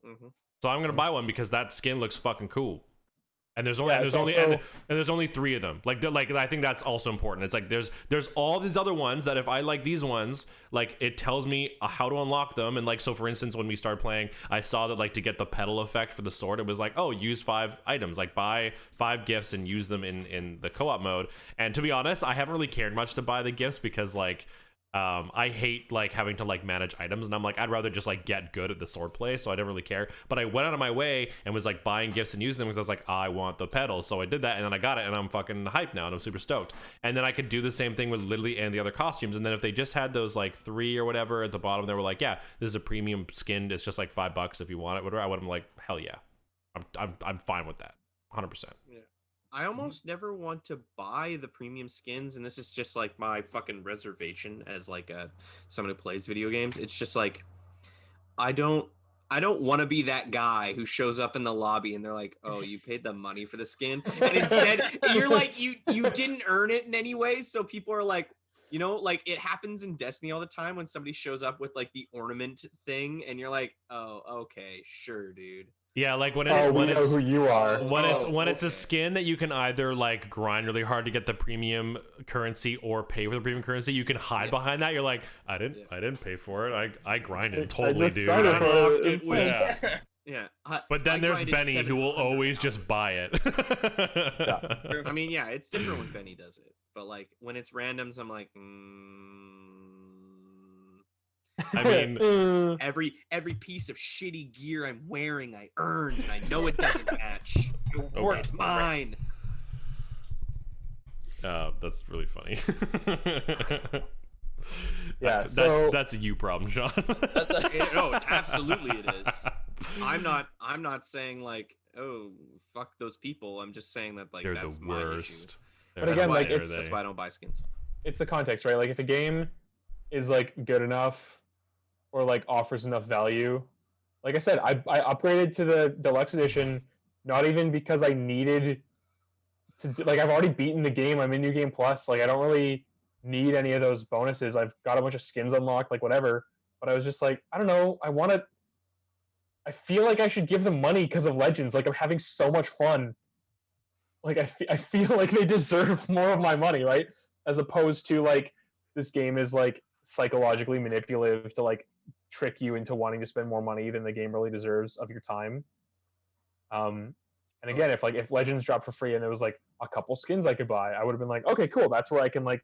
Mm-hmm. So I'm gonna buy one because that skin looks fucking cool. And there's only Yeah, and there's it's only also- and there's only 3 of them. Like I think that's also important. It's like there's all these other ones that if I like these ones, like it tells me how to unlock them. And like so for instance, when we started playing, I saw that like to get the pedal effect for the sword, it was like, oh, use 5 items, like buy 5 gifts and use them in the co-op mode. And to be honest, I haven't really cared much to buy the gifts because like I hate like having to like manage items, and I'm like, I'd rather just like get good at the sword play, so I didn't really care. But I went out of my way and was like buying gifts and using them because I was like, I want the pedals, so I did that, and then I got it, and I'm fucking hyped now, and I'm super stoked. And then I could do the same thing with literally and the other costumes. And then if they just had those like 3 or whatever at the bottom, they were like, yeah, this is a premium skin, it's just like $5 if you want it, whatever. I would have been like, hell yeah, I'm fine with that, 100%. Yeah. I almost never want to buy the premium skins, and this is just like my fucking reservation as like someone who plays video games. It's just like I don't want to be that guy who shows up in the lobby and they're like, "Oh, you paid the money for the skin," and instead you're like, you didn't earn it in any way. So people are like, you know, like it happens in Destiny all the time when somebody shows up with like the ornament thing, and you're like, "Oh, okay, sure, dude." Yeah, like when Oh, it's we when know it's who you are. when it's Oh, a okay. skin that you can either like grind really hard to get the premium currency or pay for the premium currency, you can hide behind that. You're like, I didn't pay for it. I grinded totally, just dude. grinded for Unlocked it. it with- Yeah. Yeah. But then there's grinded Benny who will 700 always hours. just buy it. I mean, yeah, it's different when Benny does it, but like when it's randoms, I'm like, I mean, every piece of shitty gear I'm wearing, I earned, and I know it doesn't match. Okay. It's mine. that's really funny. Yeah, that's so- that's a you problem, Sean. No, absolutely it is. I'm not saying like, oh, fuck those people. I'm just saying that like They're that's the my issue. worst. But again, like, it's- That's why I don't buy skins. It's the context, right? Like if a game is like good enough or like offers enough value, like I said, I upgraded to the deluxe edition not even because I needed to like I've already beaten the game. I'm in New Game Plus. Like I don't really need any of those bonuses. I've got a bunch of skins unlocked, like whatever. But I was just like, I don't know. I feel like I should give them money because of Legends. Like I'm having so much fun. Like I feel like they deserve more of my money, right? As opposed to like this game is like psychologically manipulative to like trick you into wanting to spend more money than the game really deserves of your time. And again, if Legends dropped for free and there was like a couple skins I could buy, I would have been like, okay, cool. That's where I can like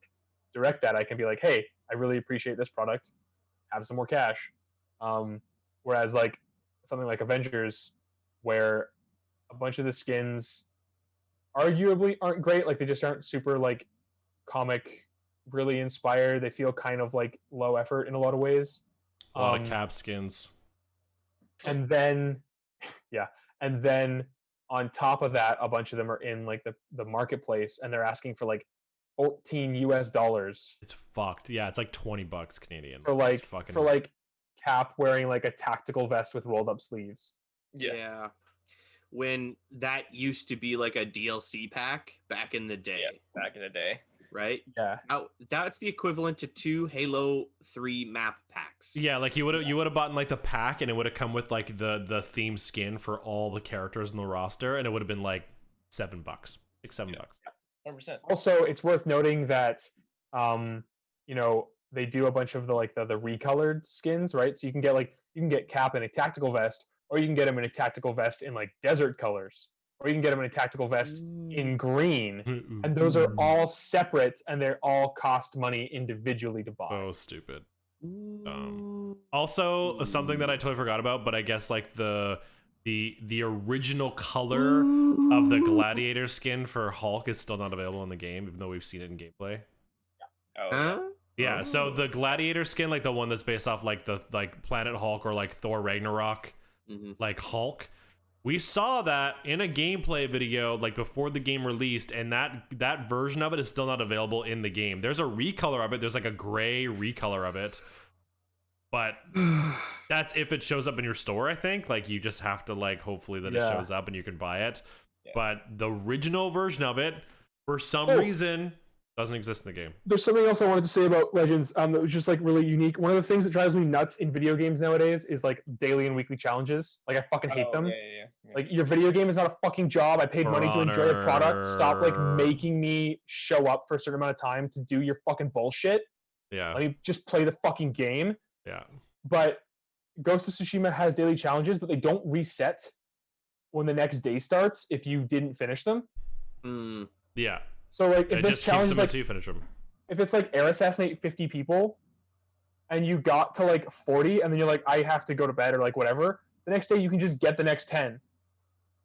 direct that. I can be like, hey, I really appreciate this product. Have some more cash. Whereas like something like Avengers, where a bunch of the skins arguably aren't great, like they just aren't super like comic really inspired. They feel kind of like low effort in a lot of ways. A lot of cap skins. And then and then on top of that, a bunch of them are in like the marketplace and they're asking for like $14 It's fucked. Yeah, it's like $20 Canadian. for It's like fucking Cap wearing like a tactical vest with rolled up sleeves. Yeah. When that used to be like a DLC pack back in the day, Back in the day. right? Yeah. Now, that's the equivalent to 2 Halo 3 map packs. Yeah, like you would have bought like the pack, and it would have come with like the theme skin for all the characters in the roster, and it would have been like $7, $6, $7. 100%. Also, it's worth noting that they do a bunch of the like the recolored skins, right? So you can get Cap in a tactical vest, or you can get him in a tactical vest in like desert colors, or you can get him in a tactical vest in green. And those are all separate, and they all cost money individually to buy. So stupid. Also, something that I totally forgot about, but I guess like the original color of the gladiator skin for Hulk is still not available in the game, even though we've seen it in gameplay. Oh, Huh? Yeah, so the gladiator skin, like the one that's based off like the like Planet Hulk or like Thor Ragnarok, Mhm. like Hulk, we saw that in a gameplay video like before the game released, and that version of it is still not available in the game. There's a recolor of it. There's like a gray recolor of it, but that's if it shows up in your store. I think like you just have to like hopefully that it Yeah. shows up and you can buy it. Yeah. But the original version of it, for some Oh. reason, Doesn't exist in the game. There's something else I wanted to say about Legends that was just like really unique. One of the things that drives me nuts in video games nowadays is like daily and weekly challenges. Like I fucking hate them. Yeah. Like your video game is not a fucking job. I paid money to enjoy a product. Stop like making me show up for a certain amount of time to do your fucking bullshit. Yeah. Let me just play the fucking game. Yeah. But Ghost of Tsushima has daily challenges, but they don't reset when the next day starts if you didn't finish them. Yeah. So like if it this just challenge keeps is them like until you finish them. if it's like air assassinate 50 people and you got to like 40 and then you're like I have to go to bed or like whatever, the next day you can just get the next 10.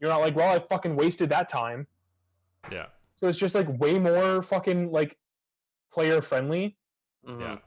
You're not like, well, I fucking wasted that time. Yeah. So it's just like way more fucking like player friendly Yeah.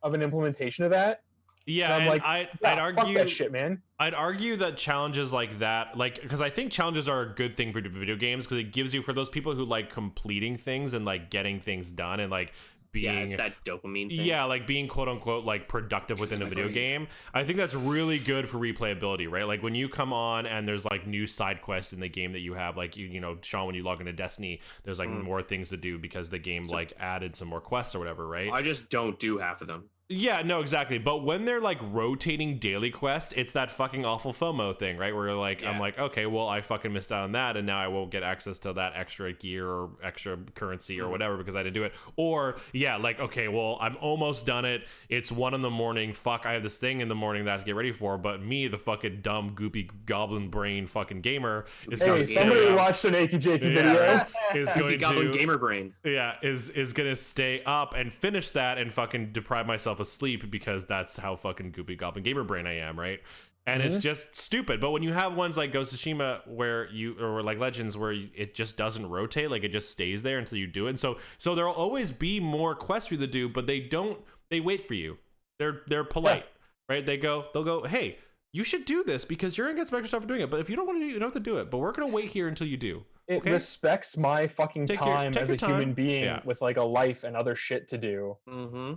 of an implementation of that. Yeah, I'm and like, I'd fuck argue that shit, man. I'd argue that challenges like that, like, because I think challenges are a good thing for video games because it gives you, for those people who like completing things and like getting things done and like being, it's that dopamine thing. yeah, like being quote unquote like productive within a video game. I think that's really good for replayability, right? Like when you come on and there's like new side quests in the game that you have, like you know, Sean, when you log into Destiny, there's like more things to do because the game like added some more quests or whatever, right? I just don't do half of them. Yeah, no, exactly. But when they're like rotating daily quests, it's that fucking awful FOMO thing, right? Where like I'm like, okay, well, I fucking missed out on that, and now I won't get access to that extra gear or extra currency or whatever because I didn't do it. Or yeah, like okay, well, I'm almost done it. It's 1 a.m. Fuck, I have this thing in the morning that I have to get ready for. But me, the fucking dumb, goopy, goblin brain fucking gamer, is Hey, going to somebody watched an Achy Jakey video. is Goopy going Goblin to gamer brain. yeah, is gonna stay up and finish that and fucking deprive myself of sleep because that's how fucking goopy goblin gamer brain I am, right? And it's just stupid. But when you have ones like Ghost of Tsushima where you, or like Legends where it just doesn't rotate, like it just stays there until you do it. And so there'll always be more quests for you to do, but they wait for you. They're polite, right? They'll go, hey, you should do this because you're gonna get some extra stuff for doing it. But if you don't want to do it, you don't have to do it. But we're gonna wait here until you do. It respects my fucking time as a human being with like a life and other shit to do.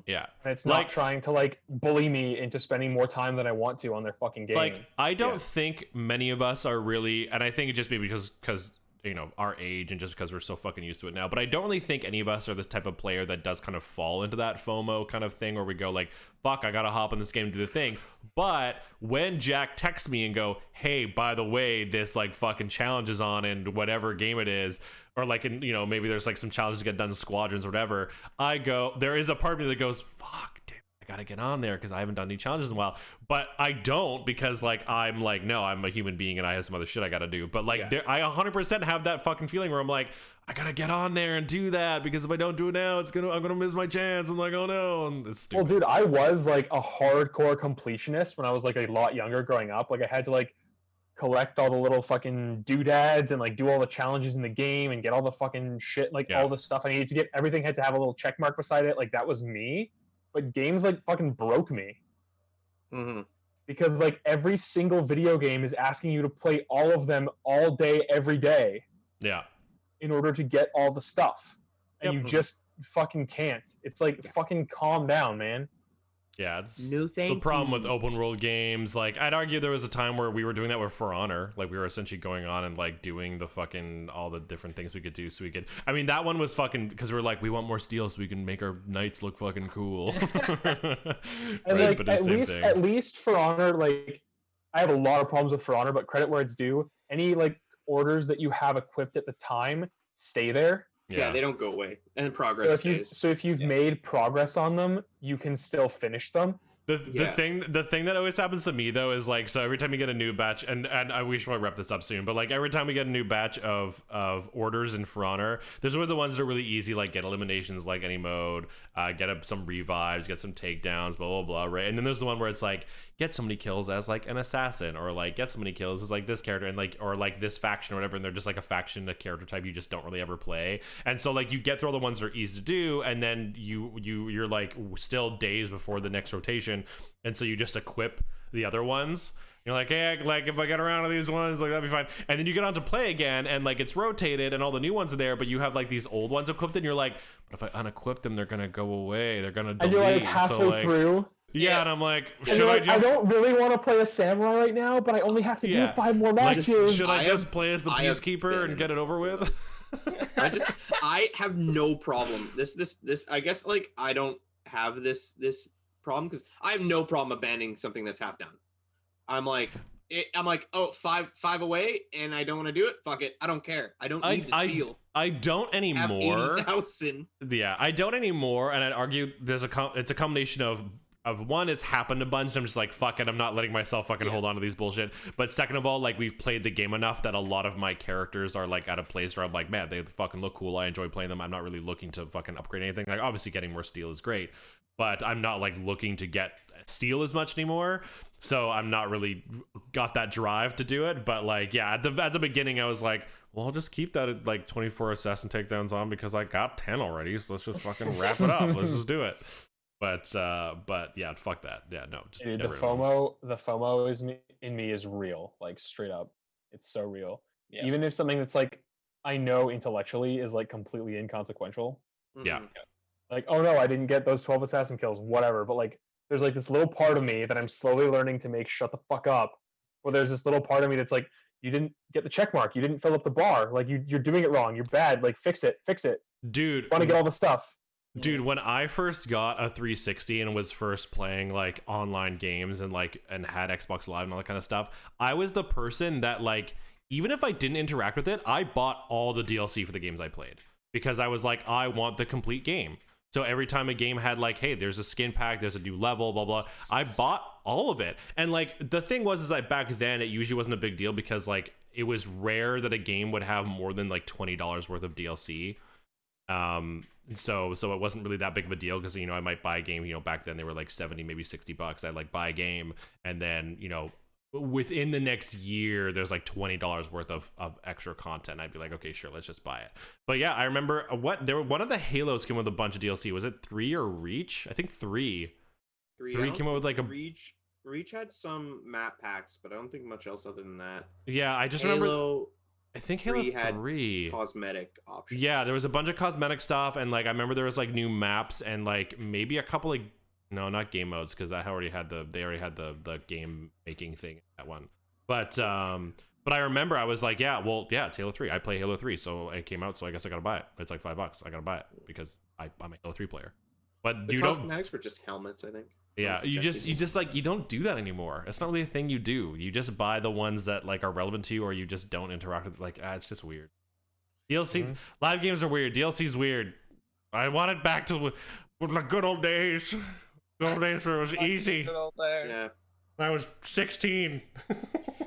Yeah. And it's not trying to like bully me into spending more time than I want to on their fucking game. Like I don't think many of us are really, and I think it just maybe because you know our age and just because we're so fucking used to it now, but I don't really think any of us are the type of player that does kind of fall into that FOMO kind of thing where we go like, fuck, I gotta hop in this game and do the thing. But when Jack texts me and go, hey, by the way, this like fucking challenge is on in whatever game it is, or like in, you know, maybe there's like some challenges to get done in squadrons or whatever, I go, there is a part of me that goes, fuck, damn, I gotta get on there because I haven't done any challenges in a while. But I don't because like I'm like, no, I'm a human being and I have some other shit I gotta do. But like I 100% have that fucking feeling where I'm like, I gotta get on there and do that because if I don't do it now, I'm gonna miss my chance. I'm like, oh no, and it's stupid. Well, dude, I was like a hardcore completionist when I was like a lot younger growing up. Like I had to like collect all the little fucking doodads and like do all the challenges in the game and get all the fucking shit, like all the stuff I needed to get. Everything had to have a little check mark beside it. Like that was me. But games like fucking broke me. Because like every single video game is asking you to play all of them all day, every day. Yeah. In order to get all the stuff. And you just fucking can't. It's like fucking calm down, man. Yeah, it's the problem with open world games. Like, I'd argue there was a time where we were doing that with For Honor. Like, we were essentially going on and like doing the fucking all the different things we could do. So we could. I mean, that one was fucking because we were like, we want more steel so we can make our knights look fucking cool. And like, at least For Honor, like, I have a lot of problems with For Honor, but credit where it's due. Any like orders that you have equipped at the time stay there. Yeah, they don't go away, and progress stays. So if you've made progress on them, you can still finish them. The thing that always happens to me though is like, so every time you get a new batch, and I wish we wrap this up soon, but like every time we get a new batch of orders in For Honor, there's one of the ones that are really easy, like get eliminations like any mode, get up some revives, get some takedowns, blah blah blah, right? And then there's the one where it's like get so many kills as like an assassin, or like get so many kills as like this character, and like, or like this faction or whatever, and they're just like a faction, a character type you just don't really ever play. And so like you get through all the ones that are easy to do, and then you're like still days before the next rotation, and so you just equip the other ones. You're like, hey, like if I get around to these ones, like that'd be fine. And then you get on to play again, and like it's rotated, and all the new ones are there, but you have like these old ones equipped, and you're like, but if I unequip them, they're gonna go away. They're gonna delete. And you're like halfway through. Yeah, and I'm like, should I don't really want to play a samurai right now, but I only have to do 5 more matches. Like, should I just play as the peacekeeper and get it over with? I have no problem. This I guess like I don't have this problem because I have no problem abandoning something that's half done. I'm like oh, five away and I don't want to do it. Fuck it. I don't care. I don't need the steal. I don't I have anymore. 80,000. Yeah, I don't anymore, and I'd argue it's a combination of one, it's happened a bunch. I'm just like, fuck it, I'm not letting myself fucking hold on to these bullshit. But second of all, like, we've played the game enough that a lot of my characters are like at a place where I'm like, man, they fucking look cool. I enjoy playing them. I'm not really looking to fucking upgrade anything. Like, obviously getting more steel is great, but I'm not like looking to get steel as much anymore. So I'm not really got that drive to do it. But like, yeah, at the beginning I was like, well, I'll just keep that at like 24 assassin takedowns on because I got 10 already. So let's just fucking wrap it up. Let's just do it. But yeah, fuck that. Yeah, no. Just Dude, the FOMO in me is real, like straight up. It's so real. Yeah. Even if something that's like I know intellectually is like completely inconsequential. Yeah. Like, oh no, I didn't get those 12 assassin kills, whatever. But like, there's like this little part of me that I'm slowly learning to make shut the fuck up. Where there's this little part of me that's like, you didn't get the check mark, you didn't fill up the bar, like you're doing it wrong, you're bad, like fix it, dude. Want to get all the stuff. Dude, when I first got a 360 and was first playing like online games and had Xbox Live and all that kind of stuff, I was the person that like, even if I didn't interact with it, I bought all the DLC for the games I played because I was like, I want the complete game. So every time a game had like, hey, there's a skin pack, there's a new level, blah, blah, I bought all of it. And like, the thing was, is that back then it usually wasn't a big deal because like, it was rare that a game would have more than like $20 worth of DLC. So it wasn't really that big of a deal because, you know, I might buy a game, you know, back then they were like 70, maybe $60. I'd like buy a game and then, you know, within the next year, there's like $20 worth of extra content. I'd be like, okay, sure, let's just buy it. But yeah, I remember one of the Halos came with a bunch of DLC. Was it 3 or Reach? I think 3. 3 came out with like a Reach had some map packs, but I don't think much else other than that. Yeah, I just Halo, remember. I think Halo 3 had cosmetic options. Yeah, there was a bunch of cosmetic stuff, and like I remember there was like new maps and like maybe a couple of not game modes because that already had the game making thing in that one. But I remember I was like, yeah, it's Halo 3. I play Halo 3, so it came out, so I guess I gotta buy it. It's like $5. I gotta buy it because I'm a Halo 3 player. But the cosmetics were just helmets, I think. Yeah, you just like, you don't do that anymore. It's not really a thing you do. You just buy the ones that like are relevant to you, or you just don't interact with. Like, it's just weird. DLC live games are weird. DLC's weird. I want it back to the good old days. Good old days where it was easy. Yeah. When I was 16.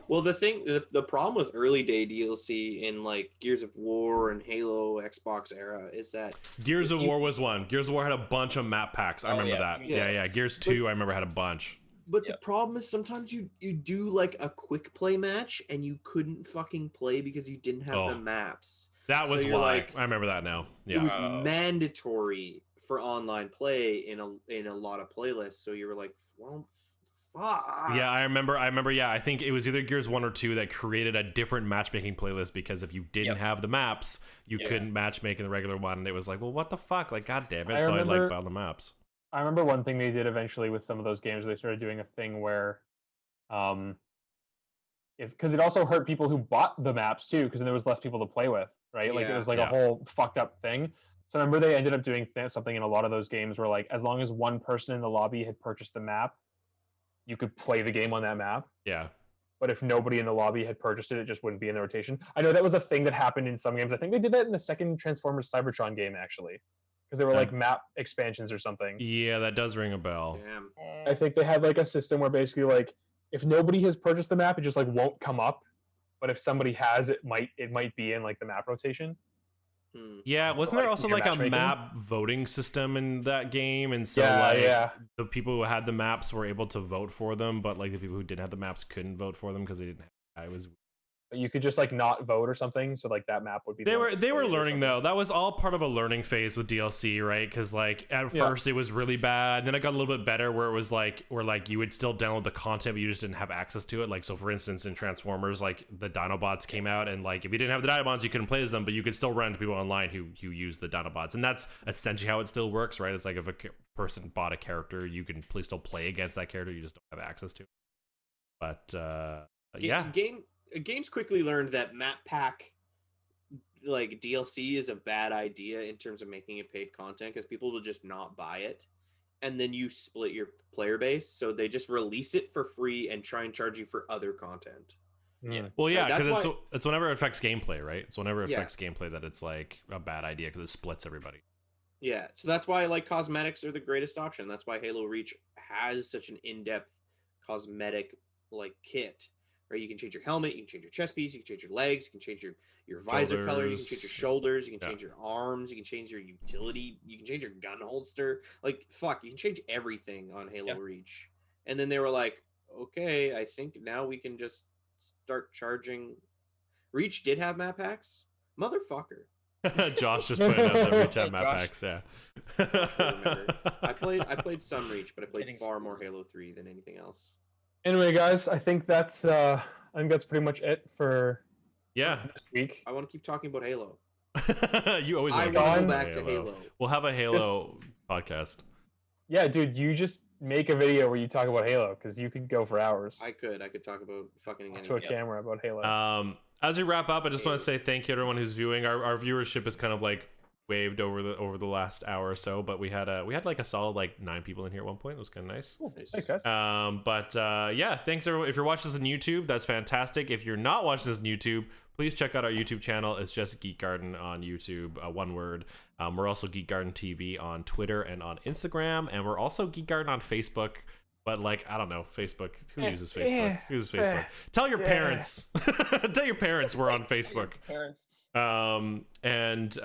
Well, the problem with early day DLC in like Gears of War and Halo Xbox era is that Gears of War was one. Gears of War had a bunch of map packs. I remember that. Yeah. Gears 2, I remember had a bunch. But the problem is sometimes you do like a quick play match and you couldn't fucking play because you didn't have the maps. That was why. Like, I remember that now. Yeah. It was mandatory for online play in a lot of playlists. So you were like, well, fuck. Yeah, I remember. Yeah, I think it was either Gears 1 or 2 that created a different matchmaking playlist because if you didn't have the maps, you couldn't matchmake in the regular one. And it was like, well, what the fuck? Like, god damn it. So I like buy the maps. I remember one thing they did eventually with some of those games. They started doing a thing where, because it also hurt people who bought the maps too, because then there was less people to play with, right? Like it was like a whole fucked up thing. So I remember they ended up doing something in a lot of those games where like as long as one person in the lobby had purchased the map, you could play the game on that map. Yeah. But if nobody in the lobby had purchased it, it just wouldn't be in the rotation. I know that was a thing that happened in some games. I think they did that in the second Transformers Cybertron game, actually. Because they were like map expansions or something. Yeah, that does ring a bell. Damn. I think they had like a system where basically like if nobody has purchased the map, it just like won't come up. But if somebody has, it might be in like the map rotation. Yeah, wasn't there also like a map voting system in that game? And so the people who had the maps were able to vote for them, but like the people who didn't have the maps couldn't vote for them because they didn't have, it was. You could just like not vote or something, so like that map would be. They were learning though. That was all part of a learning phase with DLC, right? Because like at first it was really bad, then it got a little bit better where it was like you would still download the content, but you just didn't have access to it. Like so, for instance, in Transformers, like the Dinobots came out, and like if you didn't have the Dinobots, you couldn't play as them, but you could still run into people online who use the Dinobots, and that's essentially how it still works, right? It's like if a person bought a character, you can still play against that character, you just don't have access to it. But yeah. Games quickly learned that map pack like DLC is a bad idea in terms of making it paid content because people will just not buy it, and then you split your player base. So they just release it for free and try and charge you for other content. Yeah. Well, yeah, Like, because that's it's whenever it affects gameplay, right? It's whenever it Yeah. affects gameplay that it's like a bad idea because it splits everybody. Yeah, so that's why like cosmetics are the greatest option. That's why Halo Reach has such an in-depth cosmetic like kit where you can change your helmet, you can change your chest piece, you can change your legs, you can change your visor color, you can change your shoulders, you can change your arms, you can change your utility, you can change your gun holster. Like fuck, you can change everything on Halo Reach. And then they were like, okay, I think now we can just start charging. Reach did have map packs, motherfucker. Josh just put out the Reach out map Josh. packs. Yeah. Remember. I played some Reach, but I played Getting far more spoiled. Halo 3 than anything else. Anyway, guys, I think that's pretty much it for Yeah. this week. I want to keep talking about Halo. You always I want want to to talk go about back to Halo. We'll have a Halo podcast. Yeah, dude, you just make a video where you talk about Halo because you could go for hours. I could talk about fucking To a anything. camera about Halo. As we wrap up, I just want to say thank you to everyone who's viewing. Our viewership is kind of like waved over the last hour or so, but we had like a solid like 9 people in here at one point. It was kind of nice. Cool. Hey, guys. Yeah, thanks everyone. If you're watching this on YouTube, that's fantastic. If you're not watching this on YouTube, please check out our YouTube channel. It's just Geek Garden on YouTube, one word. We're also Geek Garden TV on Twitter and on Instagram, and we're also Geek Garden on Facebook. But like, I don't know, Facebook. Who uses Facebook? Who uses Facebook? Tell your parents. Tell your parents we're on Facebook. Parents. And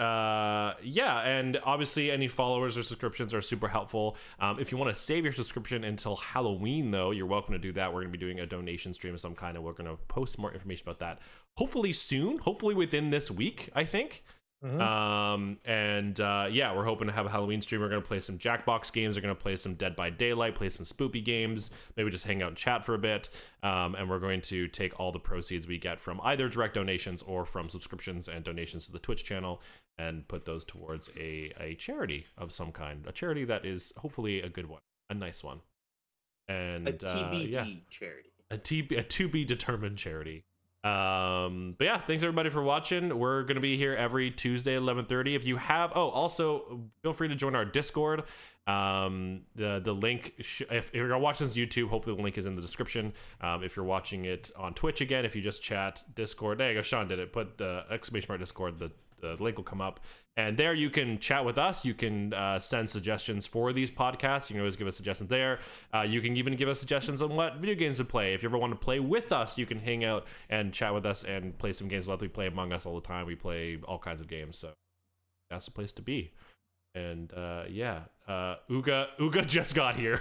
obviously any followers or subscriptions are super helpful. If you want to save your subscription until Halloween, though, you're welcome to do that. We're going to be doing a donation stream of some kind, and we're going to post more information about that hopefully soon, hopefully within this week, I think. Mm-hmm. We're hoping to have a Halloween stream. We're going to play some Jackbox games. We're going to play some Dead by Daylight, play some spoopy games, maybe just hang out and chat for a bit. And we're going to take all the proceeds we get from either direct donations or from subscriptions and donations to the Twitch channel and put those towards a charity of some kind, a charity that is hopefully a good one, a nice one. And A TBD charity. a to be determined charity. But yeah, thanks everybody for watching. We're gonna be here every Tuesday at 11:30. If you have also feel free to join our Discord. The link if you're watching this YouTube, hopefully the link is in the description. If you're watching it on Twitch, again, if you just chat Discord, there you go, Sean did it, put the exclamation mark Discord, the link will come up, and there you can chat with us. You can send suggestions for these podcasts. You can always give us suggestions there. You can even give us suggestions on what video games to play. If you ever want to play with us, you can hang out and chat with us and play some games. We play Among Us all the time. We play all kinds of games, so that's the place to be. And Uga just got here.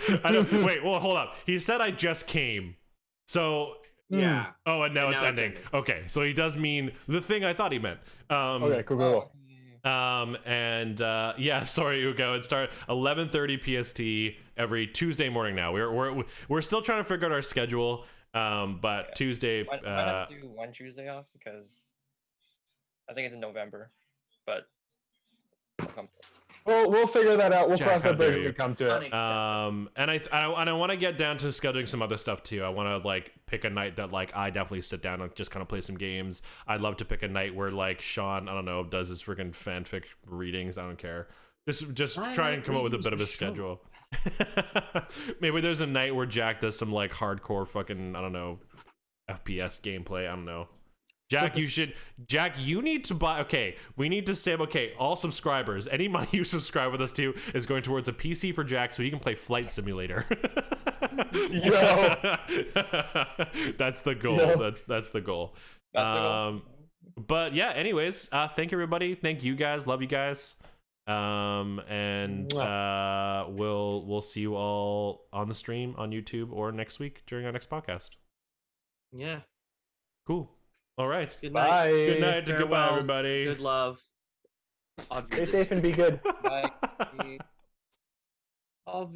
Wait, well, hold up. He said I just came, so. Yeah. Oh, and now it's ending. Okay, so he does mean the thing I thought he meant. Okay, cool. Sorry, Ugo. It starts 11:30 PST every Tuesday morning. Now we're still trying to figure out our schedule. But Tuesday. Why not do one Tuesday off, because I think it's in November, but. We'll figure that out. We'll Jack, cross how that bridge dare when we you. come to it. And I want to get down to scheduling some other stuff too. I want to like pick a night that like I definitely sit down and just kind of play some games. I'd love to pick a night where like Sean, I don't know, does his freaking fanfic readings. I don't care. Just try and come up with a bit of a schedule. Maybe there's a night where Jack does some like hardcore fucking, I don't know, FPS gameplay. I don't know. Jack, you need to buy, we need to save, all subscribers, any money you subscribe with us to is going towards a PC for Jack so he can play Flight Simulator. Yo. That's the goal. Yo. That's the goal. That's the goal. But yeah, anyways, thank you everybody. Thank you guys. Love you guys. We'll see you all on the stream on YouTube or next week during our next podcast. Yeah. Cool. All right. Good night. Bye. Good night and goodbye, Farewell. everybody. Good love. Stay safe and be good. Bye. Of